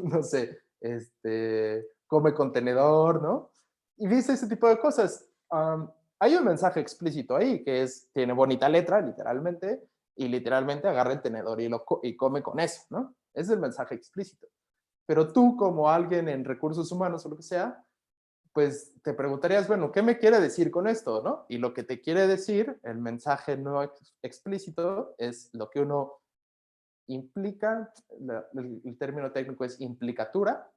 no sé, come contenedor, ¿no? Y dice ese tipo de cosas. Hay un mensaje explícito ahí que es, tiene bonita letra, literalmente, y literalmente agarra el tenedor y come con eso, ¿no? Ese es el mensaje explícito. Pero tú, como alguien en recursos humanos o lo que sea, pues te preguntarías, bueno, ¿qué me quiere decir con esto, no? Y lo que te quiere decir, el mensaje no explícito, es lo que uno implica, el término técnico es implicatura,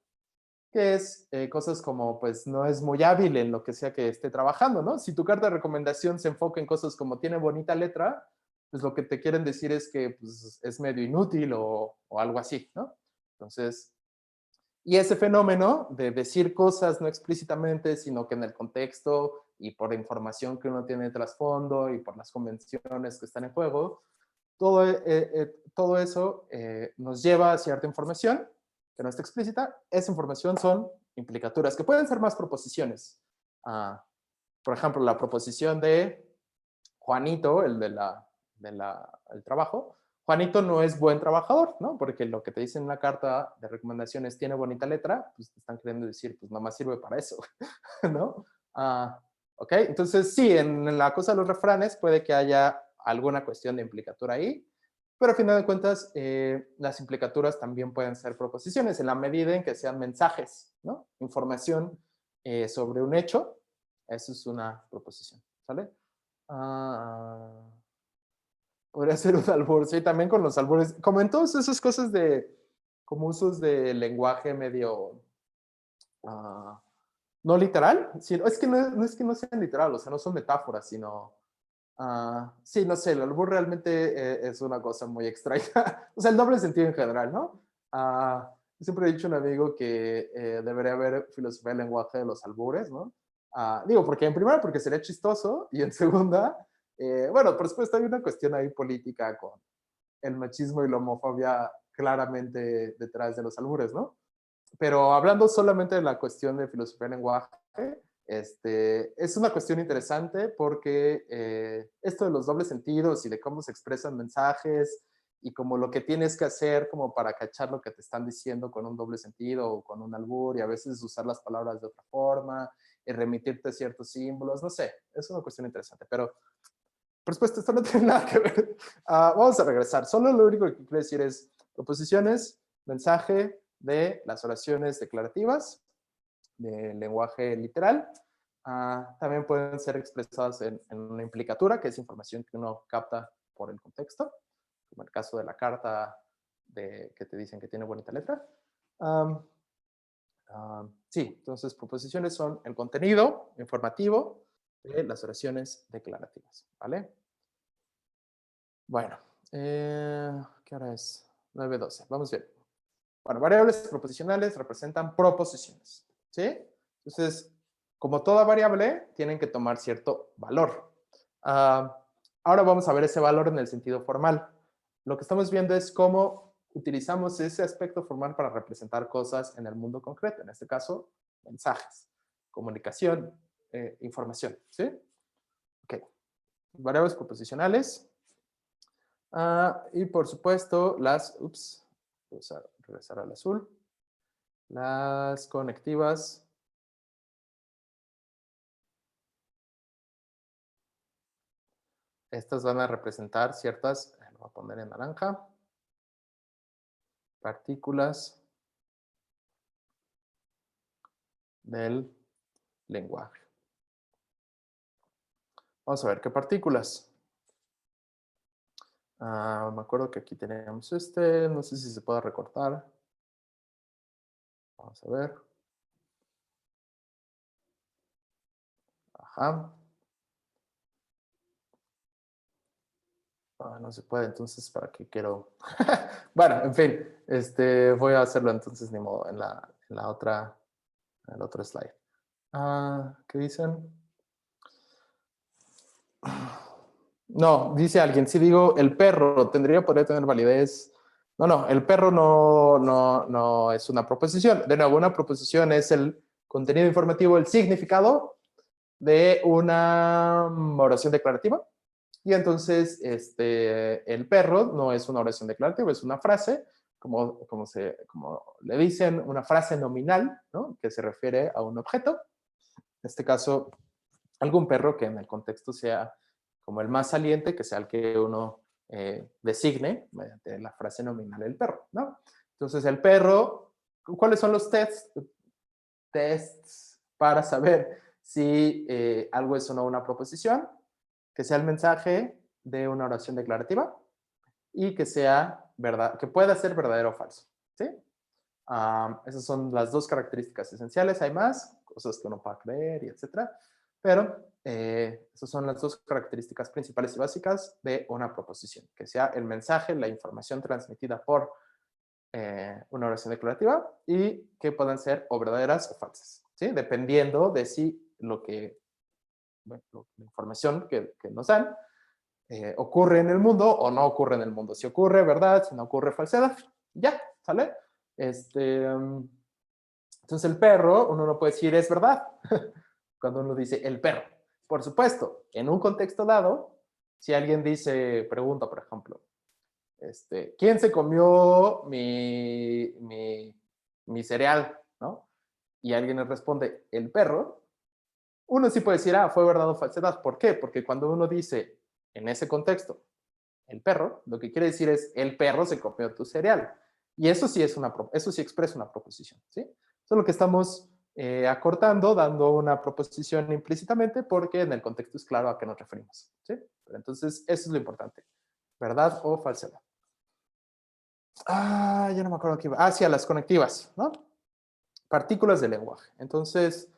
que es cosas como, pues, no es muy hábil en lo que sea que esté trabajando, ¿no? Si tu carta de recomendación se enfoca en cosas como tiene bonita letra, pues lo que te quieren decir es que pues, es medio inútil o algo así, ¿no? Entonces, y ese fenómeno de decir cosas no explícitamente, sino que en el contexto y por información que uno tiene de trasfondo y por las convenciones que están en juego, todo eso nos lleva a cierta información que no está explícita. Esa información son implicaturas, que pueden ser más proposiciones. Por ejemplo, la proposición de Juanito, el trabajo. Juanito no es buen trabajador, ¿no? Porque lo que te dice en una carta de recomendaciones tiene bonita letra, pues te están queriendo decir, pues nada más sirve para eso, ¿no? Ok, entonces sí, en la cosa de los refranes puede que haya alguna cuestión de implicatura ahí, pero a final de cuentas, las implicaturas también pueden ser proposiciones en la medida en que sean mensajes, ¿no? Información sobre un hecho, eso es una proposición, ¿sale? Ah, podría ser un albur, sí, también con los albures, como en todas esas cosas como usos de lenguaje medio, ah, no literal, sino, es que no es que no sean literal, o sea, no son metáforas, sino, sí, no sé, el albur realmente es una cosa muy extraña, o sea, el doble sentido en general, ¿no? Siempre he dicho a un amigo que debería haber filosofía del lenguaje de los albures, ¿no? Digo, porque en primera, porque sería chistoso, y en segunda, bueno, por supuesto hay una cuestión ahí política con el machismo y la homofobia claramente detrás de los albures, ¿no? Pero hablando solamente de la cuestión de filosofía del lenguaje, es una cuestión interesante porque esto de los dobles sentidos y de cómo se expresan mensajes y como lo que tienes que hacer como para cachar lo que te están diciendo con un doble sentido o con un albur y a veces usar las palabras de otra forma y remitirte a ciertos símbolos, no sé, es una cuestión interesante, pero por supuesto esto no tiene nada que ver. Vamos a regresar, solo lo único que quiero decir es proposiciones, mensaje de las oraciones declarativas, del lenguaje literal. También pueden ser expresadas en una implicatura, que es información que uno capta por el contexto, como el caso de la carta que te dicen que tiene bonita letra. Um, sí, entonces proposiciones son el contenido informativo de las oraciones declarativas, ¿vale? Bueno, ¿qué hora es? 9:12, vamos bien. Bueno, variables proposicionales representan proposiciones, ¿sí? Entonces, como toda variable, tienen que tomar cierto valor. Ahora vamos a ver ese valor en el sentido formal. Lo que estamos viendo es cómo utilizamos ese aspecto formal para representar cosas en el mundo concreto, en este caso, mensajes, comunicación, información, ¿sí? Ok, variables proposicionales. Y por supuesto, vamos a regresar al azul. Las conectivas. Estas van a representar ciertas, lo voy a poner en naranja, partículas del lenguaje. Vamos a ver qué partículas. Me acuerdo que aquí tenemos no sé si se puede recortar. Vamos a ver. Ajá. No se puede, entonces, ¿para qué quiero? Bueno, en fin, voy a hacerlo entonces, ni modo, en el otro slide. ¿Qué dicen? No, dice alguien, si digo el perro podría tener validez. No, el perro no es una proposición. De nuevo, una proposición es el contenido informativo, el significado de una oración declarativa. Y entonces, el perro no es una oración declarativa, es una frase, como le dicen, una frase nominal, ¿no? Que se refiere a un objeto. En este caso, algún perro que en el contexto sea como el más saliente, que sea el que uno designe mediante la frase nominal el perro, ¿no? Entonces, el perro, ¿cuáles son los tests para saber si algo es o no una proposición? Que sea el mensaje de una oración declarativa y que sea verdad, que pueda ser verdadero o falso, ¿sí? Esas son las dos características esenciales. Hay más, cosas que uno pueda creer y etcétera, pero esas son las dos características principales y básicas de una proposición, que sea el mensaje, la información transmitida por una oración declarativa y que puedan ser o verdaderas o falsas, ¿sí? Dependiendo de si la información que nos dan ocurre en el mundo o no ocurre en el mundo. Si ocurre, verdad, si no ocurre, falsedad. Ya, ¿sale? Entonces el perro, uno no puede decir es verdad cuando uno dice el perro. Por supuesto, en un contexto dado, si alguien pregunta, por ejemplo, ¿quién se comió mi cereal? ¿No? Y alguien le responde, el perro, uno sí puede decir, fue verdad o falsedad. ¿Por qué? Porque cuando uno dice en ese contexto, el perro, lo que quiere decir es, el perro se comió tu cereal. Y eso sí, eso sí expresa una proposición, ¿sí? Eso es lo que estamos acortando, dando una proposición implícitamente, porque en el contexto es claro a qué nos referimos, ¿sí? Pero entonces, eso es lo importante. ¿Verdad o falsedad? Ya no me acuerdo qué iba. Sí, a las conectivas, ¿no? Partículas de lenguaje. Entonces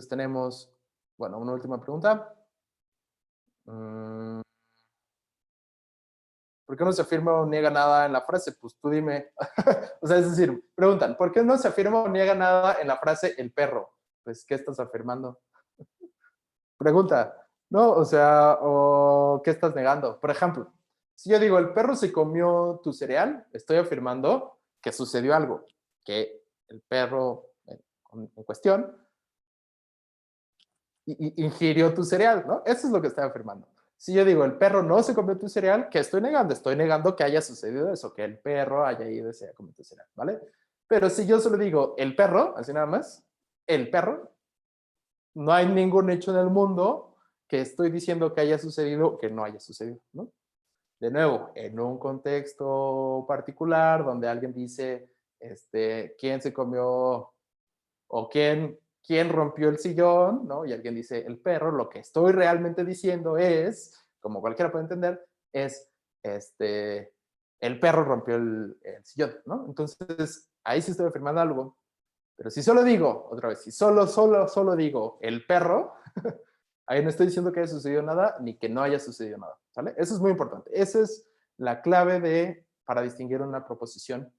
tenemos, bueno, una última pregunta. ¿Por qué no se afirma o niega nada en la frase? Pues tú dime. O sea, es decir, preguntan, ¿por qué no se afirma o niega nada en la frase el perro? Pues, ¿qué estás afirmando? Pregunta, ¿no? O sea, ¿o qué estás negando? Por ejemplo, si yo digo, el perro se comió tu cereal, estoy afirmando que sucedió algo, que el perro en cuestión ingirió tu cereal, ¿no? Eso es lo que estoy afirmando. Si yo digo, el perro no se comió tu cereal, ¿qué estoy negando? Estoy negando que haya sucedido eso, que el perro haya ido y se haya comido tu cereal, ¿vale? Pero si yo solo digo, el perro, así nada más, el perro, no hay ningún hecho en el mundo que estoy diciendo que haya sucedido o que no haya sucedido, ¿no? De nuevo, en un contexto particular donde alguien dice, ¿quién se comió o quién rompió el sillón? ¿No? Y alguien dice, el perro, lo que estoy realmente diciendo es, como cualquiera puede entender, es, el perro rompió el sillón, ¿no? Entonces, ahí sí estoy afirmando algo. Pero si solo digo, otra vez, si solo digo el perro, ahí no estoy diciendo que haya sucedido nada ni que no haya sucedido nada, ¿sale? Eso es muy importante. Esa es la clave para distinguir una proposición,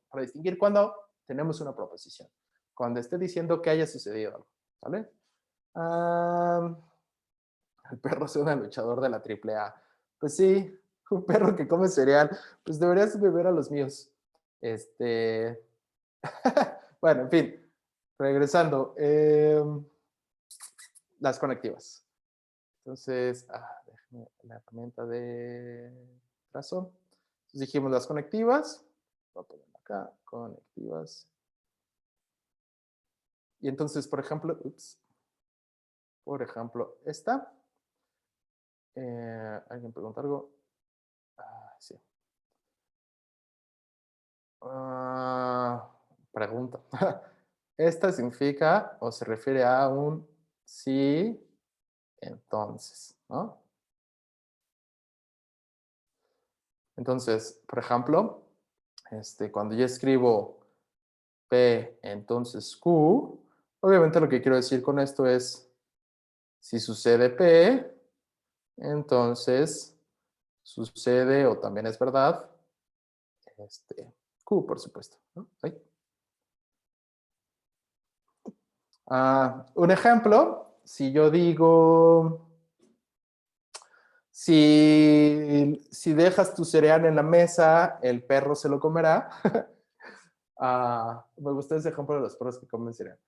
para distinguir cuando tenemos una proposición. Cuando esté diciendo que haya sucedido algo, ¿sale? El perro suena luchador de la AAA. Pues sí, un perro que come cereal, pues deberías beber a los míos. Bueno, en fin, regresando. Las conectivas. Entonces, déjame la herramienta de trazo. Entonces dijimos las conectivas. Voy a poner acá, conectivas. Y entonces, por ejemplo, esta. ¿Alguien pregunta algo? Sí. Pregunta. Esta significa o se refiere a un sí, entonces, ¿no? Entonces, por ejemplo, cuando yo escribo P, entonces Q, Obviamente lo que quiero decir con esto es, si sucede P, entonces sucede o también es verdad Q, por supuesto, ¿no? ¿Sí? Un ejemplo, si yo digo, si dejas tu cereal en la mesa, el perro se lo comerá. Me gusta ese ejemplo de los perros que comen cereal.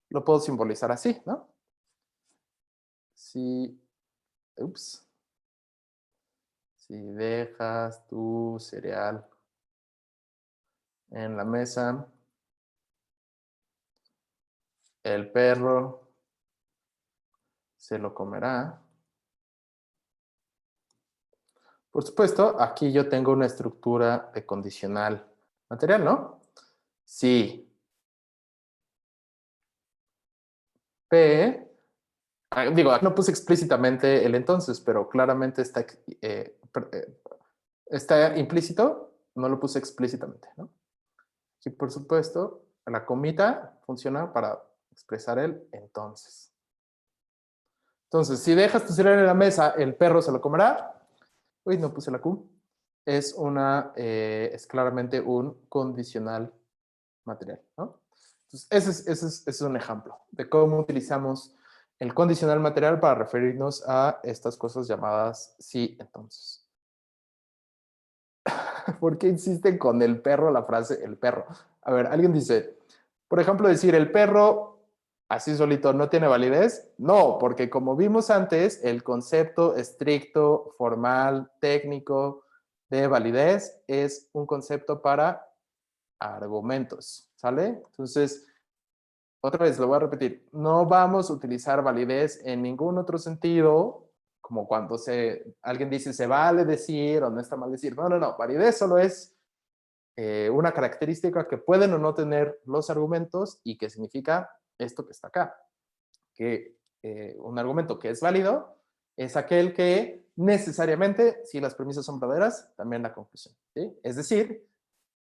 Lo puedo simbolizar así, ¿no? Si, ups, si dejas tu cereal en la mesa, el perro se lo comerá. Por supuesto, aquí yo tengo una estructura de condicional material, ¿no? Si P, digo, aquí no puse explícitamente el entonces, pero claramente está implícito, no lo puse explícitamente, ¿no? Y por supuesto, la comita funciona para expresar el entonces. Entonces, si dejas tu cereal en la mesa, el perro se lo comerá. Uy, no puse la Q. Es claramente un condicional material, ¿no? Entonces, ese es un ejemplo de cómo utilizamos el condicional material para referirnos a estas cosas llamadas sí, entonces. ¿Por qué insisten con el perro la frase el perro? A ver, alguien dice, por ejemplo, decir el perro así solito no tiene validez. No, porque como vimos antes, el concepto estricto, formal, técnico de validez es un concepto para argumentos, ¿sale? Entonces, otra vez lo voy a repetir, no vamos a utilizar validez en ningún otro sentido, como cuando alguien dice se vale decir o no está mal decir. No, no, no, validez solo es una característica que pueden o no tener los argumentos y que significa esto que está acá, que un argumento que es válido es aquel que necesariamente, si las premisas son verdaderas, también la conclusión, ¿sí? Es decir,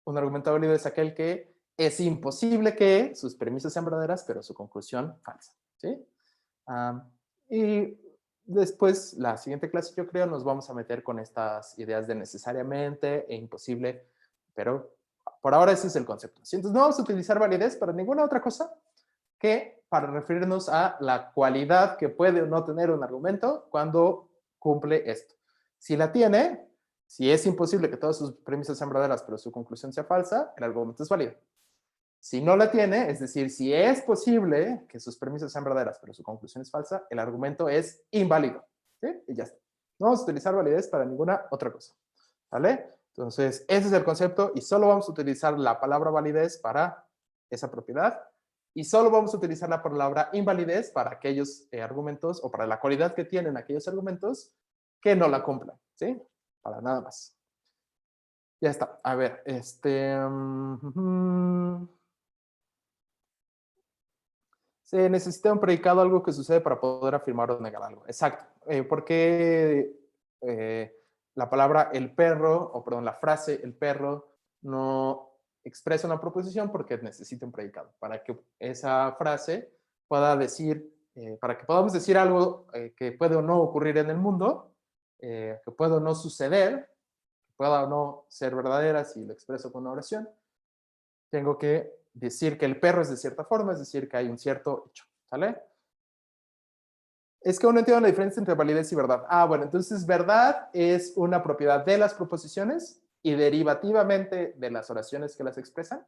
un argumento válido es aquel que es imposible que sus premisas sean verdaderas, pero su conclusión falsa, ¿sí? Y después, la siguiente clase, yo creo, nos vamos a meter con estas ideas de necesariamente e imposible, pero por ahora ese es el concepto. ¿Sí? Entonces, no vamos a utilizar validez para ninguna otra cosa que para referirnos a la cualidad que puede o no tener un argumento cuando cumple esto. Si la tiene, si es imposible que todas sus premisas sean verdaderas, pero su conclusión sea falsa, el argumento es válido. Si no la tiene, es decir, si es posible que sus premisas sean verdaderas, pero su conclusión es falsa, el argumento es inválido. ¿Sí? Y ya está. No vamos a utilizar validez para ninguna otra cosa. ¿Vale? Entonces, ese es el concepto y solo vamos a utilizar la palabra validez para esa propiedad y solo vamos a utilizar la palabra invalidez para aquellos argumentos o para la cualidad que tienen aquellos argumentos que no la cumplan. ¿Sí? Para nada más. Ya está. A ver, se necesita un predicado, algo que sucede para poder afirmar o negar algo. Exacto. Porque la palabra el perro, o perdón, la frase el perro no expresa una proposición porque necesita un predicado. Para que esa frase pueda decir, para que podamos decir algo que puede o no ocurrir en el mundo, que puede o no suceder, que pueda o no ser verdadera si lo expreso con una oración, tengo que decir que el perro es de cierta forma, es decir, que hay un cierto hecho, ¿sale? Es que aún no entiendo la diferencia entre validez y verdad. Bueno, entonces verdad es una propiedad de las proposiciones y derivativamente de las oraciones que las expresan.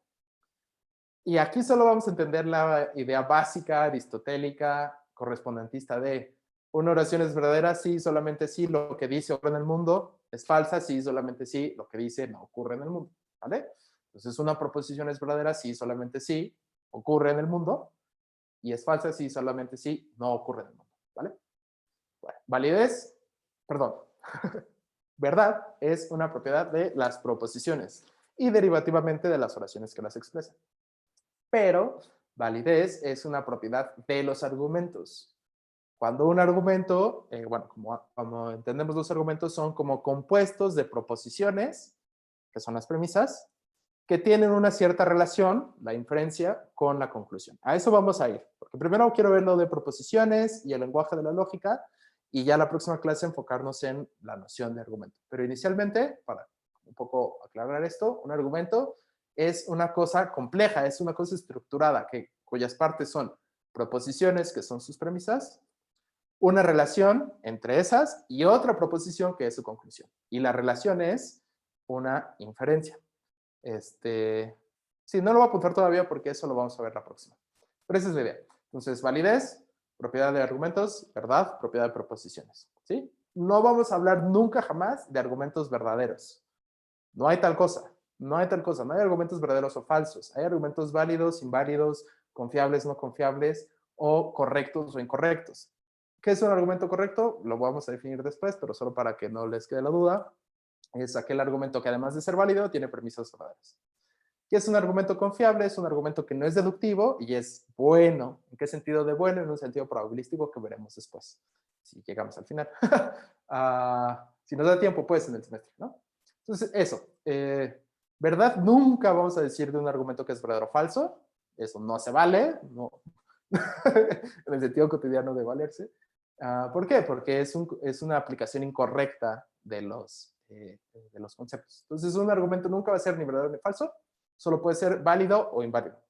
Y aquí solo vamos a entender la idea básica, aristotélica, correspondentista de una oración es verdadera si solamente si lo que dice ocurre en el mundo, es falsa si solamente si lo que dice no ocurre en el mundo, ¿vale? Entonces una proposición es verdadera si solamente si ocurre en el mundo y es falsa si solamente si no ocurre en el mundo, ¿vale? Bueno, validez, perdón, verdad es una propiedad de las proposiciones y derivativamente de las oraciones que las expresan. Pero validez es una propiedad de los argumentos. Cuando un argumento, bueno, como entendemos los argumentos, son como compuestos de proposiciones, que son las premisas, que tienen una cierta relación, la inferencia, con la conclusión. A eso vamos a ir, porque primero quiero ver lo de proposiciones y el lenguaje de la lógica, y ya la próxima clase enfocarnos en la noción de argumento. Pero inicialmente, para un poco aclarar esto, un argumento es una cosa compleja, es una cosa estructurada, cuyas partes son proposiciones, que son sus premisas, una relación entre esas y otra proposición que es su conclusión. Y la relación es una inferencia. Sí, no lo voy a apuntar todavía porque eso lo vamos a ver la próxima. Pero esa es la idea. Entonces, validez, propiedad de argumentos, verdad, propiedad de proposiciones. ¿Sí? No vamos a hablar nunca jamás de argumentos verdaderos. No hay tal cosa. No hay tal cosa. No hay argumentos verdaderos o falsos. Hay argumentos válidos, inválidos, confiables, no confiables, o correctos o incorrectos. ¿Qué es un argumento correcto? Lo vamos a definir después, pero solo para que no les quede la duda. Es aquel argumento que además de ser válido, tiene premisas verdaderas. ¿Qué es un argumento confiable? Es un argumento que no es deductivo y es bueno. ¿En qué sentido de bueno? En un sentido probabilístico que veremos después, si llegamos al final. Si nos da tiempo, pues en el semestre, ¿no? Entonces, eso. ¿Verdad? Nunca vamos a decir de un argumento que es verdadero o falso. Eso no se vale. No. En el sentido cotidiano de valerse. ¿Por qué? Porque es una aplicación incorrecta de los conceptos. Entonces, un argumento nunca va a ser ni verdadero ni falso, solo puede ser válido o inválido,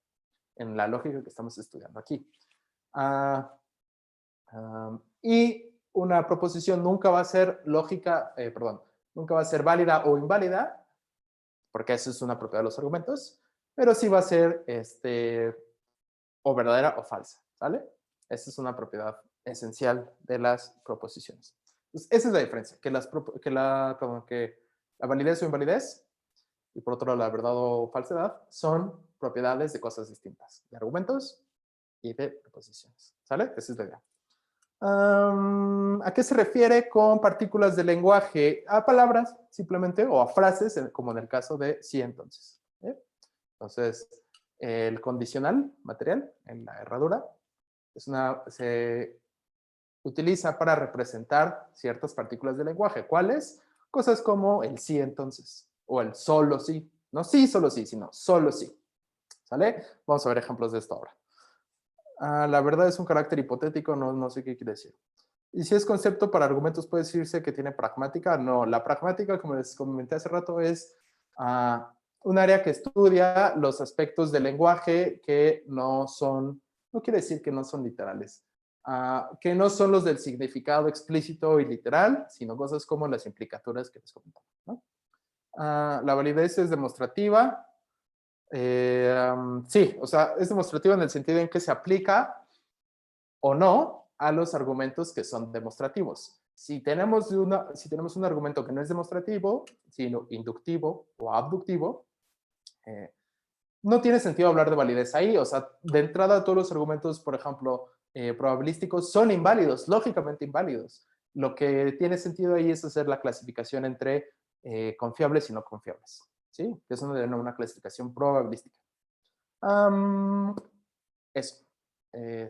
en la lógica que estamos estudiando aquí. Y una proposición nunca va a ser nunca va a ser válida o inválida, porque eso es una propiedad de los argumentos, pero sí va a ser o verdadera o falsa, ¿sale? Esa es una propiedad esencial de las proposiciones. Entonces, esa es la diferencia, que la validez o invalidez, y por otro lado la verdad o falsedad, son propiedades de cosas distintas, de argumentos y de proposiciones, ¿sale? Esa es la idea. ¿A qué se refiere con partículas de lenguaje? A palabras, simplemente, o a frases, como en el caso de sí, entonces. Entonces, el condicional material en la herradura se utiliza para representar ciertas partículas de lenguaje. ¿Cuáles? Cosas como el sí, entonces, o el solo sí. No sí, solo sí, sino solo sí. ¿Sale? Vamos a ver ejemplos de esto ahora. La verdad es un carácter hipotético, no sé qué quiere decir. Y si es concepto para argumentos, puede decirse que tiene pragmática. No, la pragmática, como les comenté hace rato, es un área que estudia los aspectos del lenguaje que no quiere decir que no son literales, que no son los del significado explícito y literal, sino cosas como las implicaturas que les comentaba, ¿no? La validez es demostrativa. Sí, o sea, es demostrativa en el sentido en que se aplica o no a los argumentos que son demostrativos. Si tenemos un argumento que no es demostrativo, sino inductivo o abductivo, no tiene sentido hablar de validez ahí. O sea, de entrada todos los argumentos, por ejemplo, probabilísticos son inválidos, lógicamente inválidos. Lo que tiene sentido ahí es hacer la clasificación entre confiables y no confiables, ¿sí? Que es una clasificación probabilística. Eso.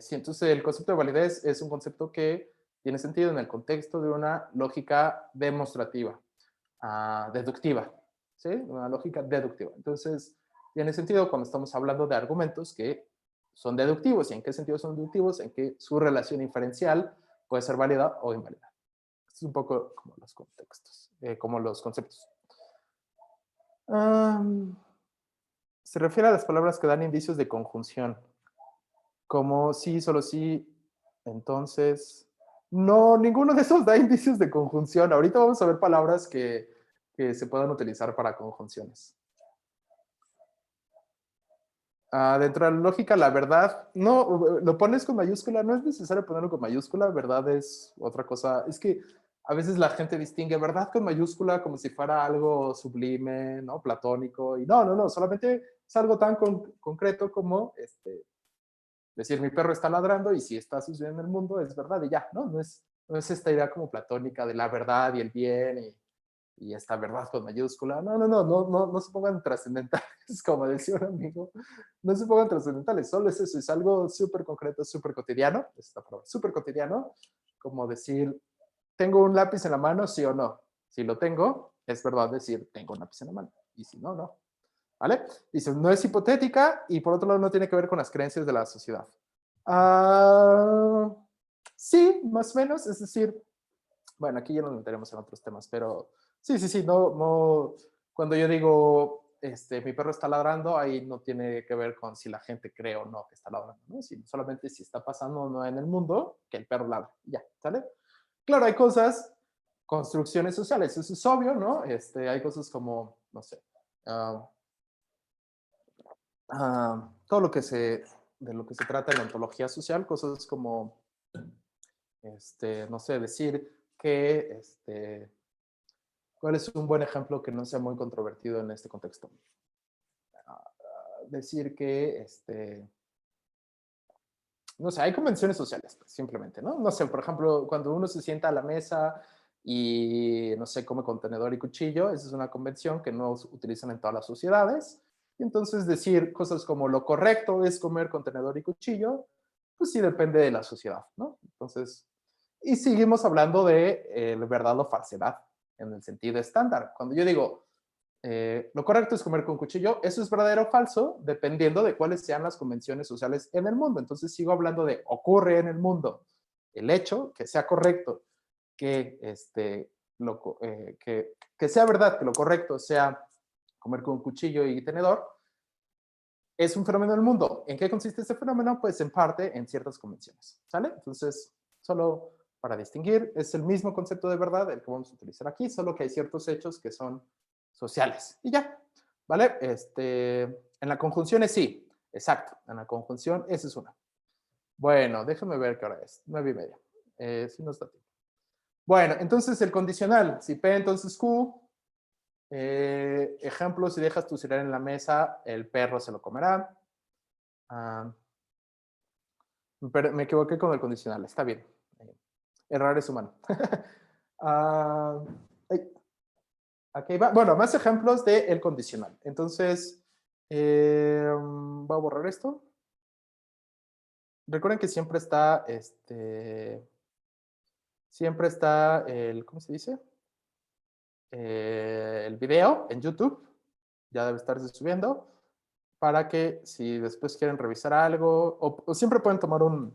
Sí, entonces el concepto de validez es un concepto que tiene sentido en el contexto de una lógica demostrativa, deductiva, ¿sí? Una lógica deductiva. Entonces, tiene sentido cuando estamos hablando de argumentos que son deductivos. ¿Y en qué sentido son deductivos? En que su relación inferencial puede ser válida o inválida. Esto es un poco como los contextos, como los conceptos. Se refiere a las palabras que dan indicios de conjunción, como sí, solo sí, entonces. No, ninguno de esos da indicios de conjunción. Ahorita vamos a ver palabras que se puedan utilizar para conjunciones. Dentro de la lógica, la verdad, no, lo pones con mayúscula, no es necesario ponerlo con mayúscula, verdad es otra cosa. Es que a veces la gente distingue verdad con mayúscula como si fuera algo sublime, ¿no? Platónico, y no, solamente es algo tan concreto como decir mi perro está ladrando y si está sucediendo en el mundo es verdad y ya, ¿no? No es esta idea como platónica de la verdad y el bien y esta verdad con mayúscula. No se pongan trascendentales, como decía un amigo. No se pongan trascendentales, solo es eso, es algo súper concreto, súper cotidiano, súper cotidiano, como decir, ¿tengo un lápiz en la mano, sí o no? Si lo tengo, es verdad decir, tengo un lápiz en la mano, y si no, no. ¿vale? Dice, no es hipotética y por otro lado no tiene que ver con las creencias de la sociedad. Ah, sí, más o menos, es decir, bueno, aquí ya nos meteremos en otros temas, pero sí, no, cuando yo digo, mi perro está ladrando, ahí no tiene que ver con si la gente cree o no que está ladrando, ¿no? Solamente si está pasando o no en el mundo, que el perro ladra, ya, ¿sale? Claro, hay cosas, construcciones sociales, eso es obvio, ¿no? Hay cosas como, no sé, uh, todo lo que de lo que se trata en la ontología social, cosas como, no sé, decir que, ¿cuál es un buen ejemplo que no sea muy controvertido en este contexto? Decir que, no sé, hay convenciones sociales, pues, simplemente, ¿no? No sé, por ejemplo, cuando uno se sienta a la mesa y, no sé, come con tenedor y cuchillo, esa es una convención que no utilizan en todas las sociedades. Y entonces decir cosas como lo correcto es comer con tenedor y cuchillo, pues sí depende de la sociedad, ¿no? Entonces, y seguimos hablando de verdad o falsedad en el sentido estándar. Cuando yo digo, lo correcto es comer con cuchillo. Eso es verdadero o falso, dependiendo de cuáles sean las convenciones sociales en el mundo. Entonces sigo hablando de ocurre en el mundo. El hecho que sea correcto, que, que sea verdad, que lo correcto sea comer con cuchillo y tenedor, es un fenómeno del mundo. ¿En qué consiste este fenómeno? Pues en parte en ciertas convenciones. ¿Sale? Entonces, solo para distinguir, es el mismo concepto de verdad el que vamos a utilizar aquí, solo que hay ciertos hechos que son sociales. Y ya, ¿vale? En la conjunción es sí, exacto. En la conjunción, esa es una. Bueno, déjame ver qué hora es. 9:30. Sí nos da tiempo. Bueno, entonces el condicional. Si P, entonces Q. Ejemplo, si dejas tu cereal en la mesa, el perro se lo comerá. Ah, pero me equivoqué con el condicional. Está bien. Errar es humano. Ah, aquí va. Bueno, más ejemplos del condicional. Entonces, voy a borrar esto. Recuerden que siempre está ¿cómo se dice? El video en YouTube, ya debe estarse subiendo, para que si después quieren revisar algo, o siempre pueden tomar un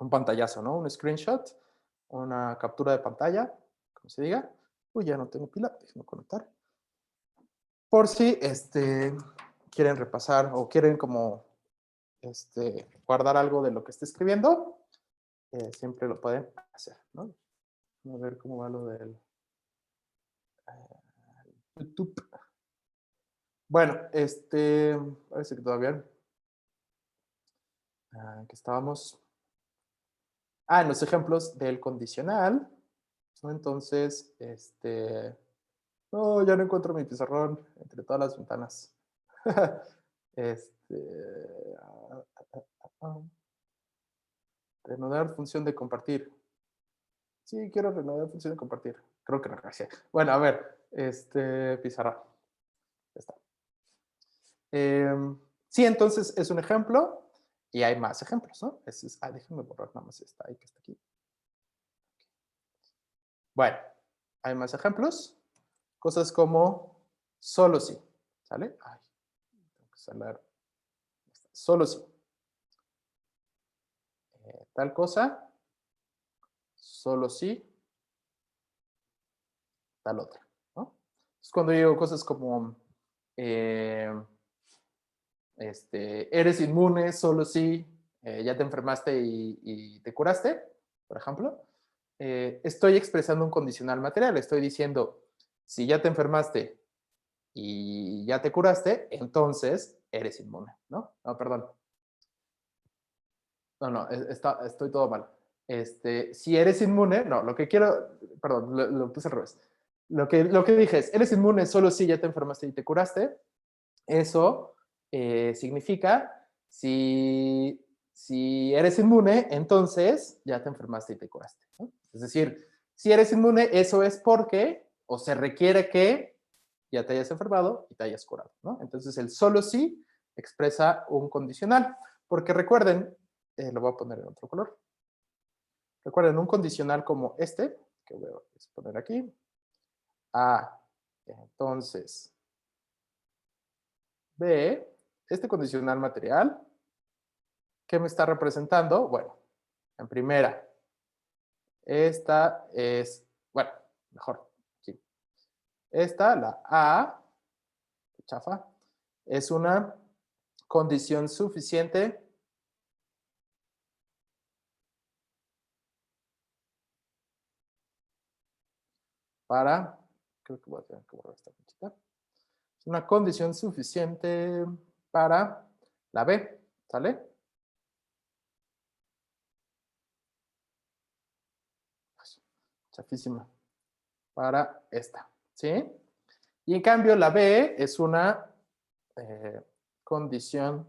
pantallazo, ¿no? Un screenshot, una captura de pantalla, como se diga. Uy, ya no tengo pila, déjenme conectar. Por si quieren repasar o quieren como guardar algo de lo que esté escribiendo, siempre lo pueden hacer, ¿no? A ver cómo va lo del YouTube. Bueno, parece que todavía que estábamos. En los ejemplos del condicional. ¿No? Entonces, no, ya no encuentro mi pizarrón entre todas las ventanas. Ah, ah, Reanudar función de compartir. Sí, quiero reanudar función de compartir. Creo que no gracias. Bueno, a ver, pizarra. Ya está. Sí, entonces es un ejemplo y hay más ejemplos, ¿no? Déjenme borrar nada más esta ahí que está aquí. Bueno, hay más ejemplos. Cosas como solo sí, ¿sale? Ay, tengo que salar. Solo sí. Tal cosa, solo sí, tal otra, ¿no? Es cuando digo cosas como, eh, eres inmune solo si ya te enfermaste y te curaste, por ejemplo. Estoy expresando un condicional material, estoy diciendo, si ya te enfermaste y ya te curaste, entonces eres inmune, ¿no? No, perdón. No, estoy todo mal. Si eres inmune, no, lo que quiero, perdón, lo puse al revés. Lo que dije es, eres inmune solo si ya te enfermaste y te curaste. Eso significa, si eres inmune, entonces ya te enfermaste y te curaste, ¿no? Es decir, si eres inmune, eso es porque, o se requiere que ya te hayas enfermado y te hayas curado, ¿no? Entonces, el solo sí expresa un condicional, porque recuerden, lo voy a poner en otro color. Recuerden, un condicional como este, que voy a poner aquí, entonces, B, este condicional material, ¿qué me está representando? Bueno, en primera, esta es, bueno, mejor, aquí. Esta, la A, chafa, es una condición suficiente para, creo que voy a tener que borrar esta flechita, es una condición suficiente para la B, ¿sale? Chafísima. Para esta, ¿sí? Y en cambio la B es una eh, condición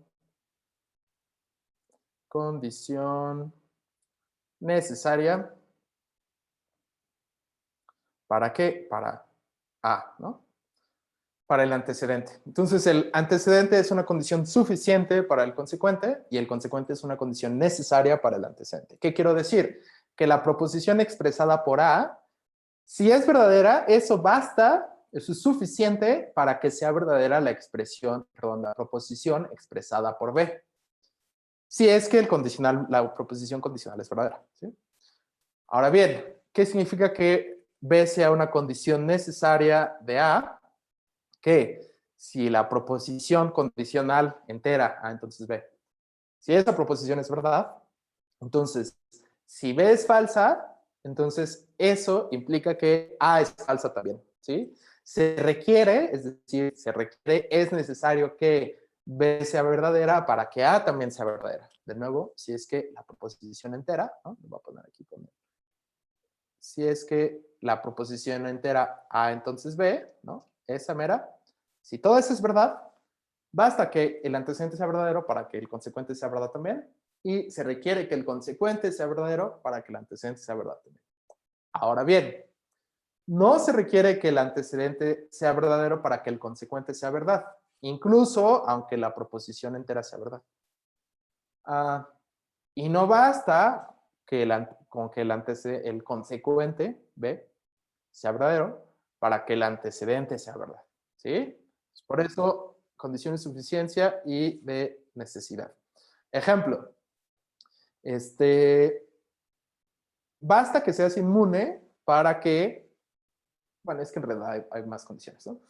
necesaria. ¿Para qué? Para A, ¿no? Para el antecedente. Entonces, el antecedente es una condición suficiente para el consecuente y el consecuente es una condición necesaria para el antecedente. ¿Qué quiero decir? Que la proposición expresada por A, si es verdadera, eso basta, eso es suficiente para que sea verdadera la expresión, perdón, la proposición expresada por B. Si es que el condicional, la proposición condicional es verdadera, ¿sí? Ahora bien, ¿qué significa que B sea una condición necesaria de A? Que si la proposición condicional entera A, entonces B. Si esa proposición es verdad, entonces si B es falsa, entonces eso implica que A es falsa también, ¿sí? Se requiere, es decir, es necesario que B sea verdadera para que A también sea verdadera. De nuevo, si es que la proposición entera, ¿no? Lo voy a poner aquí. Si es que la proposición entera A entonces B, ¿no? Esa mera. Si todo eso es verdad, basta que el antecedente sea verdadero para que el consecuente sea verdad también. Y se requiere que el consecuente sea verdadero para que el antecedente sea verdad también. Ahora bien, no se requiere que el antecedente sea verdadero para que el consecuente sea verdad, incluso aunque la proposición entera sea verdad. Y no basta que con que el consecuente, B, sea verdadero para que el antecedente sea verdad. ¿Sí? Por eso, condición de suficiencia y de necesidad. Ejemplo, basta que seas inmune para que, bueno, es que en realidad hay más condiciones, ¿no?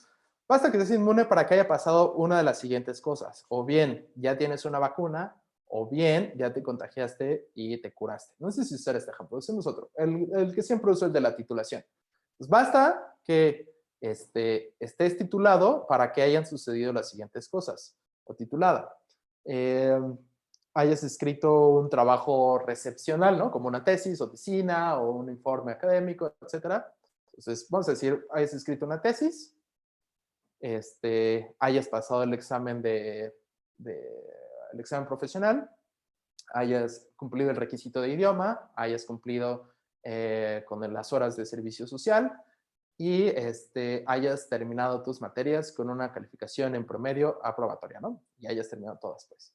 Basta que seas inmune para que haya pasado una de las siguientes cosas. O bien ya tienes una vacuna, o bien ya te contagiaste y te curaste. No sé si usar este ejemplo, usemos otro. El que siempre uso, el de la titulación. Pues basta que estés titulado para que hayan sucedido las siguientes cosas. O titulada. Hayas escrito un trabajo recepcional, ¿no? Como una tesis, oficina, o un informe académico, etcétera. Entonces, vamos a decir, hayas escrito una tesis, hayas pasado el examen el examen profesional, hayas cumplido el requisito de idioma, hayas cumplido con las horas de servicio social y hayas terminado tus materias con una calificación en promedio aprobatoria, ¿no? Y hayas terminado todas, pues.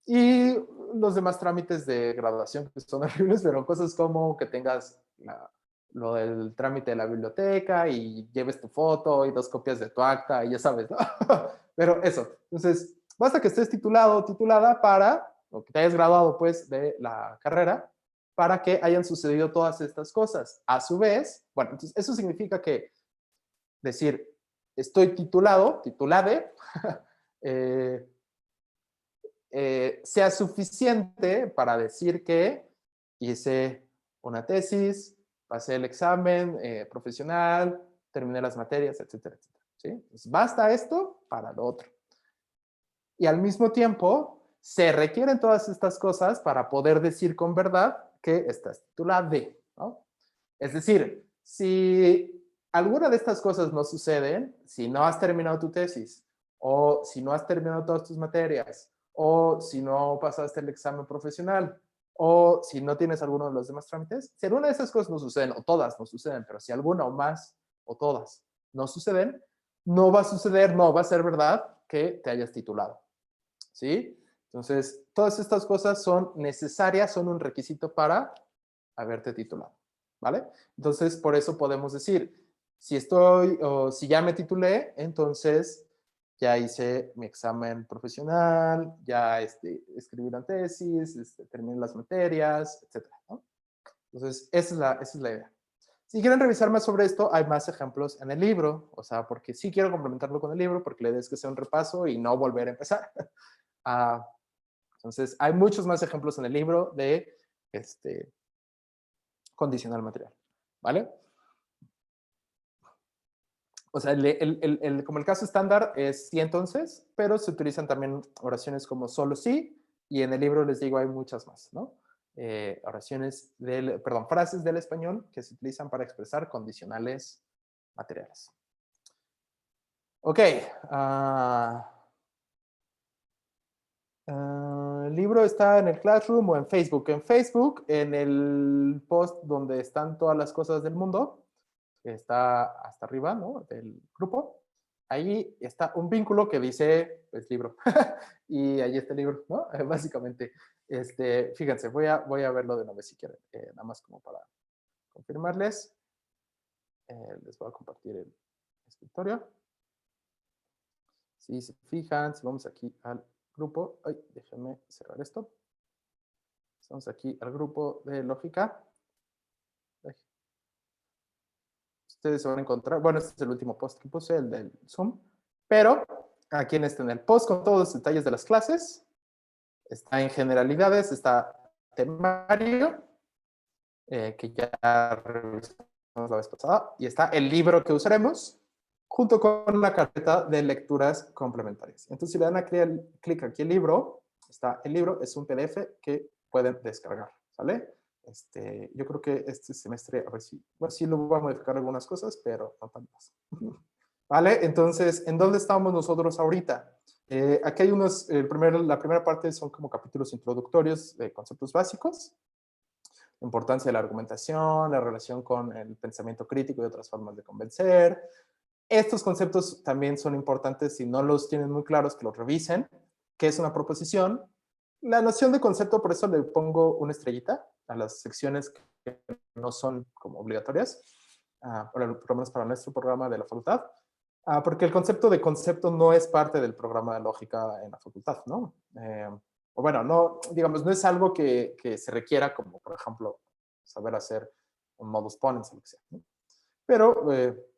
Y los demás trámites de graduación que son horribles, pero cosas como que tengas lo del trámite de la biblioteca y lleves tu foto y 2 copias de tu acta y ya sabes, ¿no? Pero eso, entonces, basta que estés titulado o titulada o que te hayas graduado pues de la carrera, para que hayan sucedido todas estas cosas. A su vez, bueno, entonces eso significa que decir, estoy titulado, titulade, eh, sea suficiente para decir que hice una tesis, pasé el examen profesional, terminé las materias, etcétera, etcétera. ¿Sí? Entonces, basta esto para lo otro. Y al mismo tiempo, se requieren todas estas cosas para poder decir con verdad que estás titulado de, ¿no? Es decir, si alguna de estas cosas no suceden, si no has terminado tu tesis, o si no has terminado todas tus materias, o si no pasaste el examen profesional, o si no tienes alguno de los demás trámites, si alguna de esas cosas no suceden, o todas no suceden, pero si alguna o más, o todas no suceden, no va a suceder, no va a ser verdad que te hayas titulado. ¿Sí? Entonces, todas estas cosas son necesarias, son un requisito para haberte titulado. ¿Vale? Entonces, por eso podemos decir, Si estoy, o si ya me titulé, entonces ya hice mi examen profesional, ya escribí una tesis, terminé las materias, etcétera, ¿no? Entonces, esa es la idea. Si quieren revisar más sobre esto, hay más ejemplos en el libro, o sea, porque sí quiero complementarlo con el libro, porque la idea es que sea un repaso y no volver a empezar. Ah, entonces, hay muchos más ejemplos en el libro de condicional material, ¿vale? O sea, como el caso estándar es sí entonces, pero se utilizan también oraciones como solo sí, y en el libro les digo hay muchas más, ¿no? Frases del español que se utilizan para expresar condicionales materiales. Ok. El libro está en el Classroom o en Facebook. En Facebook, en el post donde están todas las cosas del mundo, que está hasta arriba, ¿no? Del grupo. Ahí está un vínculo que dice, pues, libro. Y ahí está el libro, ¿no? Básicamente, fíjense, voy a verlo de una vez si quieren, nada más como para confirmarles. Les voy a compartir el escritorio. Si se fijan, si vamos aquí al grupo, ay, déjenme cerrar esto. Vamos aquí al grupo de lógica. Ustedes se van a encontrar, bueno, este es el último post que puse, el del Zoom, pero aquí en el post con todos los detalles de las clases, está en generalidades, está temario, que ya revisamos la vez pasada, y está el libro que usaremos, junto con la carpeta de lecturas complementarias. Entonces, si le dan a clic aquí el libro, está el libro, es un PDF que pueden descargar, ¿sale? Yo creo que este semestre, a ver si, bueno, sí lo voy a modificar algunas cosas, pero no tantas. ¿Vale? Entonces, ¿en dónde estamos nosotros ahorita? Aquí hay la primera parte son como capítulos introductorios de conceptos básicos, la importancia de la argumentación, la relación con el pensamiento crítico y otras formas de convencer. Estos conceptos también son importantes, si no los tienen muy claros, que los revisen. ¿Qué es una proposición? La noción de concepto, por eso le pongo una estrellita a las secciones que no son como obligatorias, por lo menos para nuestro programa de la facultad, porque el concepto de concepto no es parte del programa de lógica en la facultad, ¿no? O bueno, no, digamos, no es algo que se requiera como, por ejemplo, saber hacer un modus ponens o lo que sea, ¿no? Pero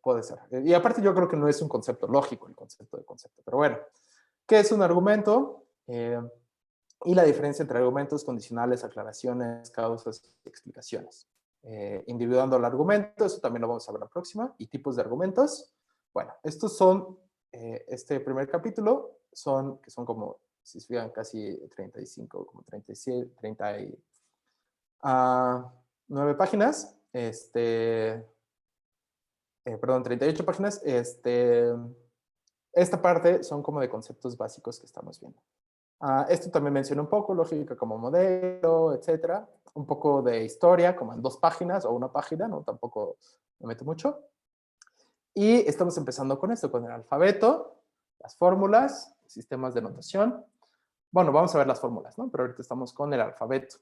puede ser. Y aparte yo creo que no es un concepto lógico el concepto de concepto. Pero bueno, ¿qué es un argumento? Y la diferencia entre argumentos, condicionales, aclaraciones, causas y explicaciones. Individuando el argumento, eso también lo vamos a ver la próxima, y tipos de argumentos. Bueno, estos son, este primer capítulo, que son como, si se fijan, casi 35, como 37, 39 páginas. Perdón, 38 páginas. Esta parte son como de conceptos básicos que estamos viendo. Esto también menciona un poco lógica como modelo, etcétera. Un poco de historia, como en 2 páginas o 1 página, no tampoco me meto mucho. Y estamos empezando con esto, con el alfabeto, las fórmulas, sistemas de notación. Bueno, vamos a ver las fórmulas, ¿no? Pero ahorita estamos con el alfabeto.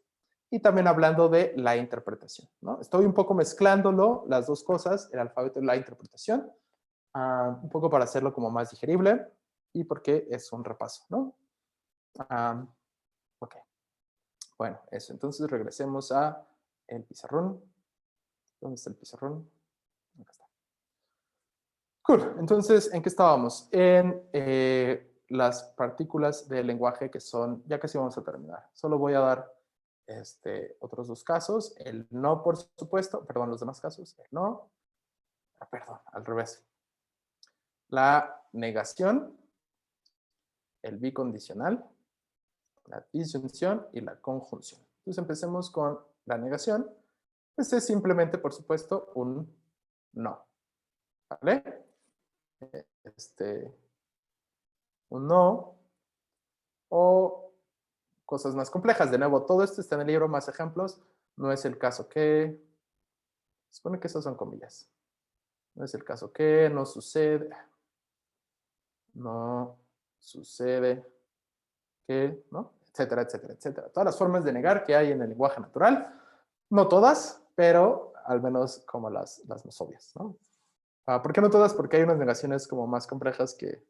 Y también hablando de la interpretación, ¿no? Estoy un poco mezclándolo, las dos cosas, el alfabeto y la interpretación, un poco para hacerlo como más digerible y porque es un repaso, ¿no? Ok. Bueno, eso. Entonces regresemos a el pizarrón. ¿Dónde está el pizarrón? Acá está. Cool. Entonces, ¿en qué estábamos? En las partículas del lenguaje que son, ya casi vamos a terminar. Solo voy a dar otros 2 casos. El no, por supuesto. Perdón, los demás casos. El no. Perdón, al revés. La negación, el bicondicional, la disyunción y la conjunción. Entonces empecemos con la negación. Pues es simplemente, por supuesto, un no. ¿Vale? Un no o cosas más complejas. De nuevo, todo esto está en el libro, más ejemplos. No es el caso que, se supone que esas son comillas. No es el caso que, no sucede, no sucede que, ¿no? Etcétera, etcétera, etcétera. Todas las formas de negar que hay en el lenguaje natural, no todas, pero al menos como las más obvias, ¿no? ¿Por qué no todas? Porque hay unas negaciones como más complejas que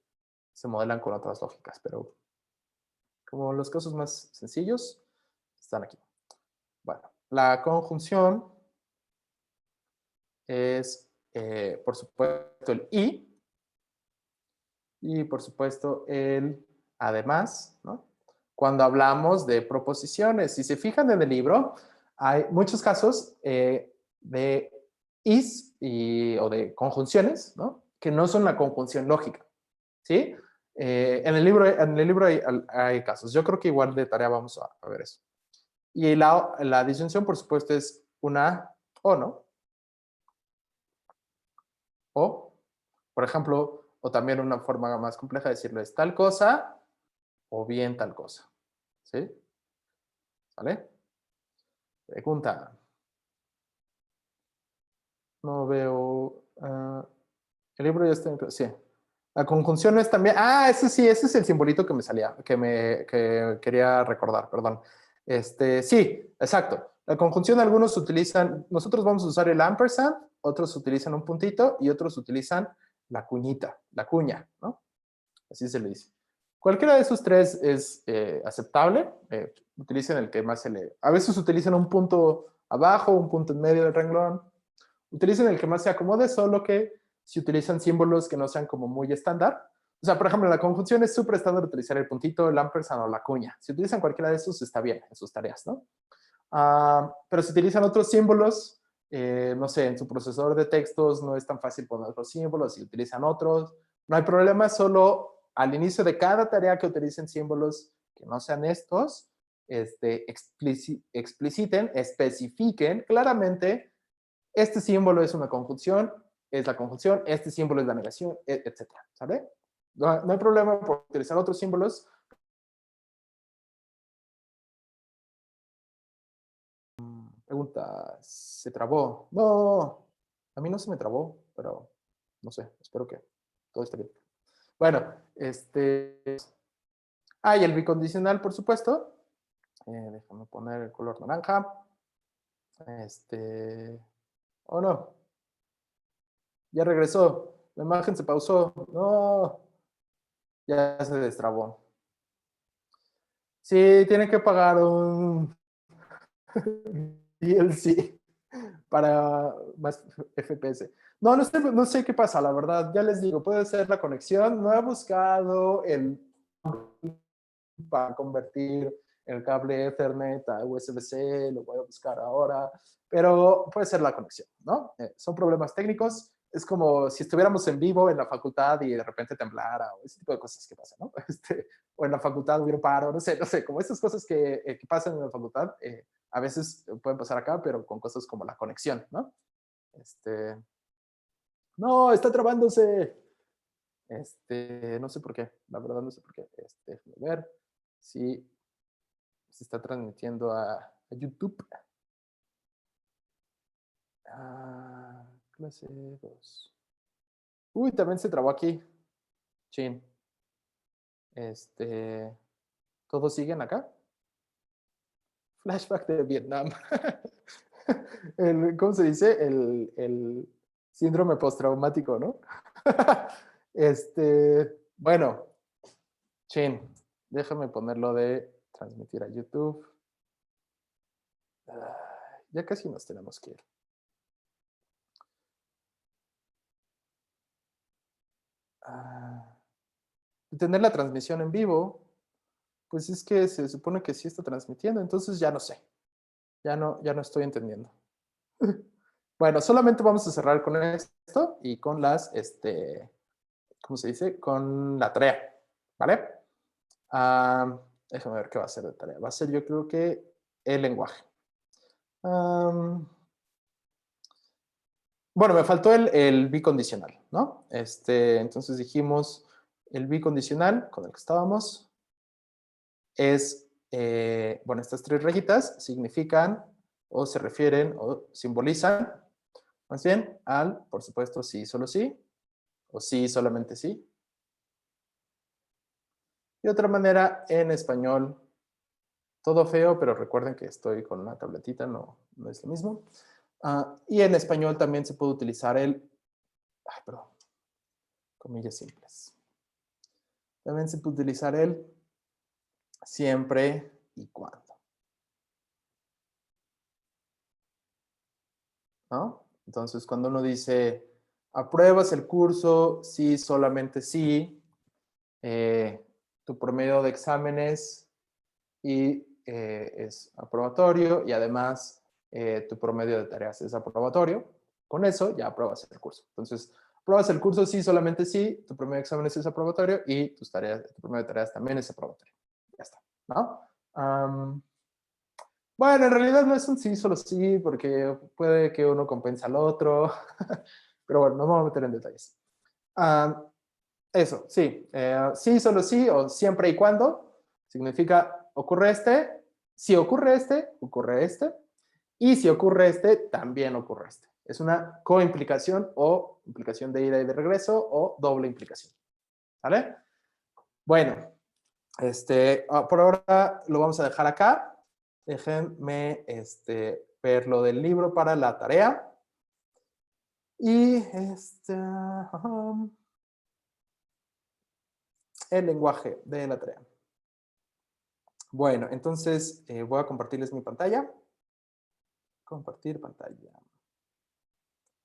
se modelan con otras lógicas, pero como los casos más sencillos están aquí. Bueno, la conjunción es, por supuesto, el y, por supuesto, el además, ¿no? Cuando hablamos de proposiciones. Si se fijan en el libro, hay muchos casos de is o de conjunciones, ¿no? Que no son la conjunción lógica, ¿sí? En el libro hay casos. Yo creo que igual de tarea vamos a ver eso. Y la disyunción, por supuesto, es una o, ¿no? O, por ejemplo, o también una forma más compleja de decirlo es tal cosa o bien tal cosa. ¿Sí? ¿Vale? Pregunta. No veo. El libro ya está en. Sí. La conjunción es también. Ese sí, ese es el simbolito que me salía, que quería recordar, perdón. Sí, exacto. La conjunción algunos utilizan, nosotros vamos a usar el ampersand, otros utilizan un puntito y otros utilizan la cuñita, la cuña, ¿no? Así se le dice. Cualquiera de esos tres es aceptable. Utilicen el que más se le. A veces utilizan un punto abajo, un punto en medio del renglón. Utilicen el que más se acomode, solo que si utilizan símbolos que no sean como muy estándar. O sea, por ejemplo, en la conjunción es súper estándar utilizar el puntito, el ampersand o la cuña. Si utilizan cualquiera de esos, está bien en sus tareas, ¿no? Pero si utilizan otros símbolos, no sé, en su procesador de textos no es tan fácil poner otros símbolos, si utilizan otros, no hay problema, solo al inicio de cada tarea que utilicen símbolos que no sean estos, expliciten, especifiquen claramente, este símbolo es una conjunción, es la conjunción, este símbolo es la negación, etcétera, ¿sabe? No hay problema por utilizar otros símbolos. Pregunta, ¿se trabó? No, a mí no se me trabó, pero no sé, espero que todo esté bien. Bueno, y el bicondicional, por supuesto. Déjame poner el color naranja. Oh no, ya regresó. La imagen se pausó. No, ya se destrabó. Sí, tiene que pagar un DLC para más FPS. No, no sé qué pasa, la verdad. Ya les digo, puede ser la conexión. No he buscado el para convertir el cable Ethernet a USB-C, lo voy a buscar ahora, pero puede ser la conexión, ¿no? Son problemas técnicos. Es como si estuviéramos en vivo en la facultad y de repente temblara o ese tipo de cosas que pasan, ¿no? O en la facultad hubiera paro, no sé, como esas cosas que pasan en la facultad, a veces pueden pasar acá, pero con cosas como la conexión, ¿no? No, está trabándose. No sé por qué, la verdad no sé por qué. Déjame ver si se está transmitiendo a YouTube. Clase 2. Uy, también se trabó aquí. Chin. ¿Todos siguen acá? Flashback de Vietnam. ¿Cómo se dice? El síndrome postraumático, ¿no? Bueno, chin. Déjame ponerlo de transmitir a YouTube. Ya casi nos tenemos que ir. Tener la transmisión en vivo, pues es que se supone que sí está transmitiendo, entonces ya no sé. Ya no estoy entendiendo. Bueno, solamente vamos a cerrar con esto y con ¿cómo se dice? Con la tarea, ¿vale? Déjame ver qué va a ser de tarea. Va a ser, yo creo que el lenguaje. Bueno, me faltó el bicondicional, ¿no? Entonces dijimos, el bicondicional con el que estábamos es, bueno, estas tres rayitas significan o se refieren o simbolizan, más bien, al, por supuesto, sí, solo sí, o sí, solamente sí. Y otra manera, en español, todo feo, pero recuerden que estoy con una tabletita, no es lo mismo. Y en español también se puede utilizar el perdón, comillas simples. También se puede utilizar el siempre y cuando, ¿no? Entonces, cuando uno dice, apruebas el curso, sí, solamente sí, tu promedio de exámenes y es aprobatorio y además tu promedio de tareas es aprobatorio. Con eso ya apruebas el curso. Entonces, apruebas el curso sí, solamente sí, tu promedio de exámenes es aprobatorio y tus tareas, tu promedio de tareas también es aprobatorio. Ya está, ¿no? Bueno, en realidad no es un sí, solo sí, porque puede que uno compensa al otro. Pero bueno, no me voy a meter en detalles. Eso, sí. Sí, solo sí o siempre y cuando significa ocurre este, si ocurre este, ocurre este. Y si ocurre este, también ocurre este. Es una coimplicación o implicación de ida y de regreso o doble implicación. ¿Vale? Bueno, por ahora lo vamos a dejar acá. Déjenme ver lo del libro para la tarea. Y el lenguaje de la tarea. Bueno, entonces voy a compartirles mi pantalla. Compartir pantalla.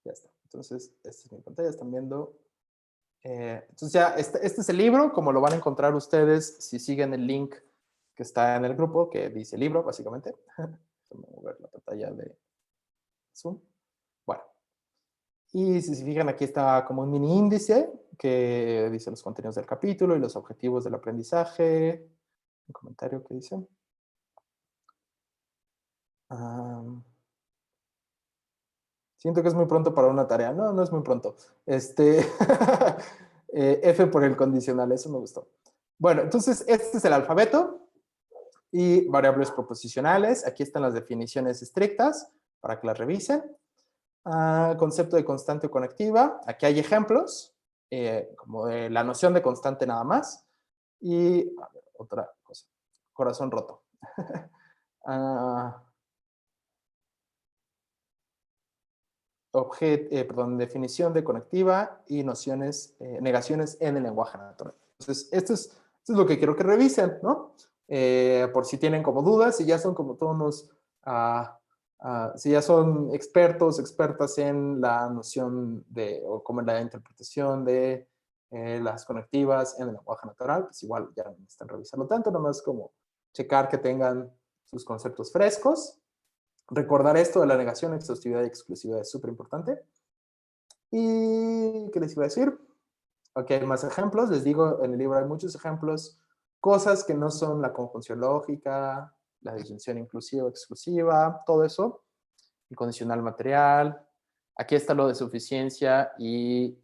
Ya está. Entonces, esta es mi pantalla. Están viendo. Entonces ya, este es el libro, como lo van a encontrar ustedes si siguen el link que está en el grupo, que dice libro, básicamente. Déjenme mover la pantalla de Zoom. Bueno. Y si se fijan, aquí está como un mini índice que dice los contenidos del capítulo y los objetivos del aprendizaje. Un comentario que dice. Siento que es muy pronto para una tarea. No, no es muy pronto. F por el condicional, eso me gustó. Bueno, entonces este es el alfabeto y variables proposicionales. Aquí están las definiciones estrictas para que las revisen. Concepto de constante o conectiva. Aquí hay ejemplos, como de la noción de constante nada más. Y a ver, otra cosa. Corazón roto. Definición de conectiva y nociones, negaciones en el lenguaje natural. Entonces, esto es lo que quiero que revisen, ¿no? Por si tienen como dudas, si ya son como todos unos, si ya son expertos, expertas en la noción de, o como en la interpretación de las conectivas en el lenguaje natural, pues igual ya no necesitan revisarlo tanto, nomás como checar que tengan sus conceptos frescos. Recordar esto de la negación, exhaustividad y exclusividad es súper importante. ¿Y qué les iba a decir? Ok, hay más ejemplos. Les digo, en el libro hay muchos ejemplos. Cosas que no son la conjunción lógica, la disyunción inclusiva o exclusiva, todo eso. El condicional material. Aquí está lo de suficiencia y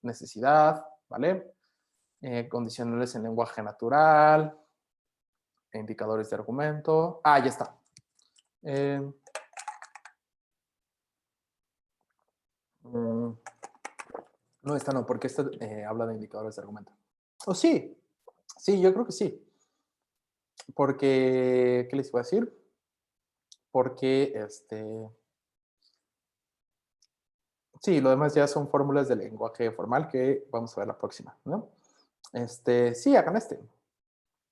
necesidad, ¿vale? Condicionales en lenguaje natural. Indicadores de argumento. Ya está. No, esta no, porque esta habla de indicadores de argumento. Oh, sí. Sí, yo creo que sí. Porque, ¿qué les iba a decir? Porque, sí, lo demás ya son fórmulas de lenguaje formal que vamos a ver la próxima, ¿no? Sí, hagan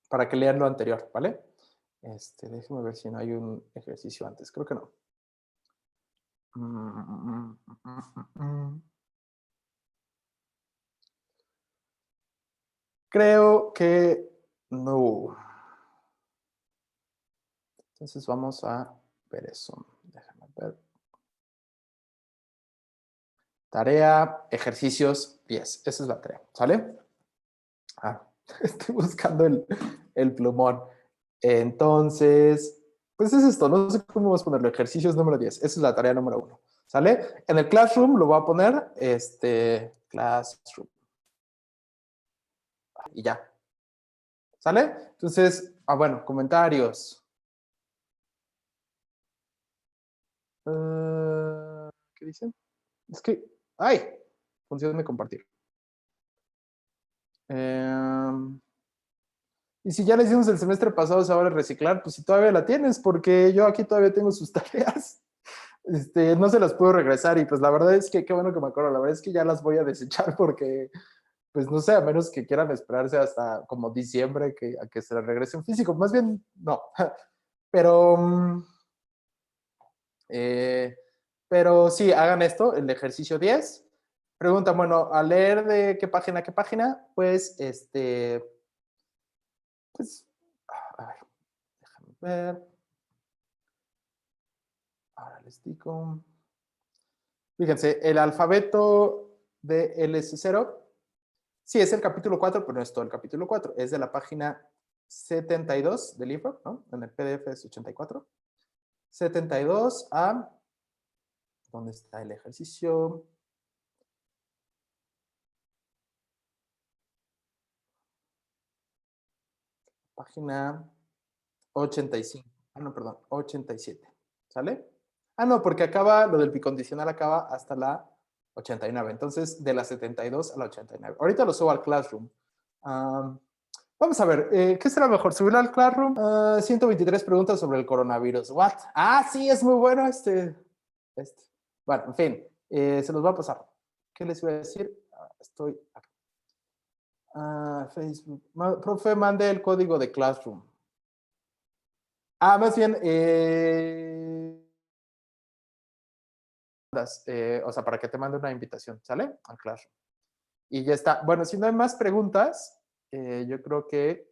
para que lean lo anterior, ¿vale? Déjenme ver si no hay un ejercicio antes. Creo que no. Creo que no. Entonces vamos a ver eso. Déjame ver. Tarea, ejercicios 10. Esa es la tarea, ¿sale? Estoy buscando el plumón. Entonces, pues es esto. No sé cómo vamos a ponerlo. Ejercicios número 10. Esa es la tarea número 1. ¿Sale? En el Classroom lo voy a poner, Classroom. Y ya. ¿Sale? Entonces, bueno, comentarios. ¿Qué dicen? Es que, función de compartir. Y si ya la hicimos el semestre pasado, se va a reciclar, pues si todavía la tienes, porque yo aquí todavía tengo sus tareas. No se las puedo regresar y pues la verdad es que qué bueno que me acuerdo, la verdad es que ya las voy a desechar porque pues no sé, a menos que quieran esperarse hasta como diciembre a que se las regrese en físico, más bien no, pero, eh, pero sí, hagan esto, el ejercicio 10. Preguntan, bueno, a leer de qué página a qué página, pues, pues, a ver, déjame ver, ahora les digo. Fíjense, el alfabeto de LS0, sí, es el capítulo 4, pero no es todo el capítulo 4, es de la página 72 del libro, ¿no? En el PDF es 84. 72 a, ¿dónde está el ejercicio? Página 85. Ah, no, perdón, 87. ¿Sale? Ah, no, porque acaba, lo del bicondicional acaba hasta la 89. Entonces, de la 72 a la 89. Ahorita lo subo al Classroom. Vamos a ver, ¿qué será mejor? ¿Subirlo al Classroom? 123 preguntas sobre el coronavirus. ¿What? Ah, sí, es muy bueno este. Bueno, en fin, se los va a pasar. ¿Qué les voy a decir? Estoy acá. Facebook. Profe, mande el código de Classroom. Más bien, o sea, para que te mande una invitación, ¿sale? Al Classroom. Y ya está. Bueno, si no hay más preguntas, yo creo que...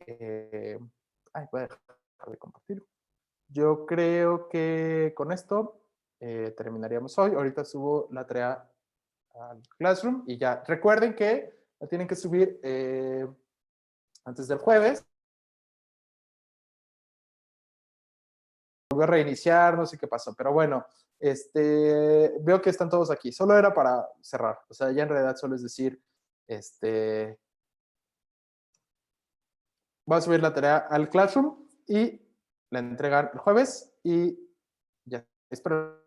ay, voy a dejar de compartir. Yo creo que con esto terminaríamos hoy. Ahorita subo la tarea al Classroom y ya. Recuerden que la tienen que subir antes del jueves. Voy a reiniciar, no sé qué pasó, pero bueno, veo que están todos aquí. Solo era para cerrar. O sea, ya en realidad solo es decir, voy a subir la tarea al Classroom y la entregan el jueves y ya. Espero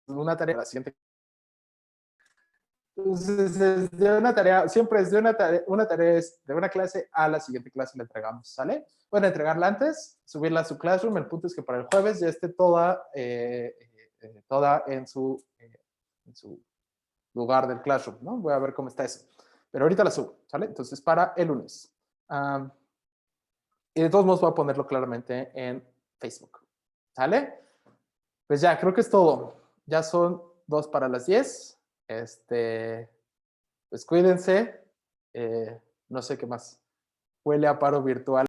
una tarea la siguiente. Entonces, es de una tarea, siempre es de una tarea es de una clase a la siguiente clase la entregamos, ¿sale? Pueden entregarla antes, subirla a su Classroom, el punto es que para el jueves ya esté toda en su lugar del Classroom, ¿no? Voy a ver cómo está eso. Pero ahorita la subo, ¿sale? Entonces, para el lunes. Y de todos modos voy a ponerlo claramente en Facebook, ¿sale? Pues ya, creo que es todo. Ya son 2 para las 10. Pues cuídense. No sé qué más. Huele a paro virtual.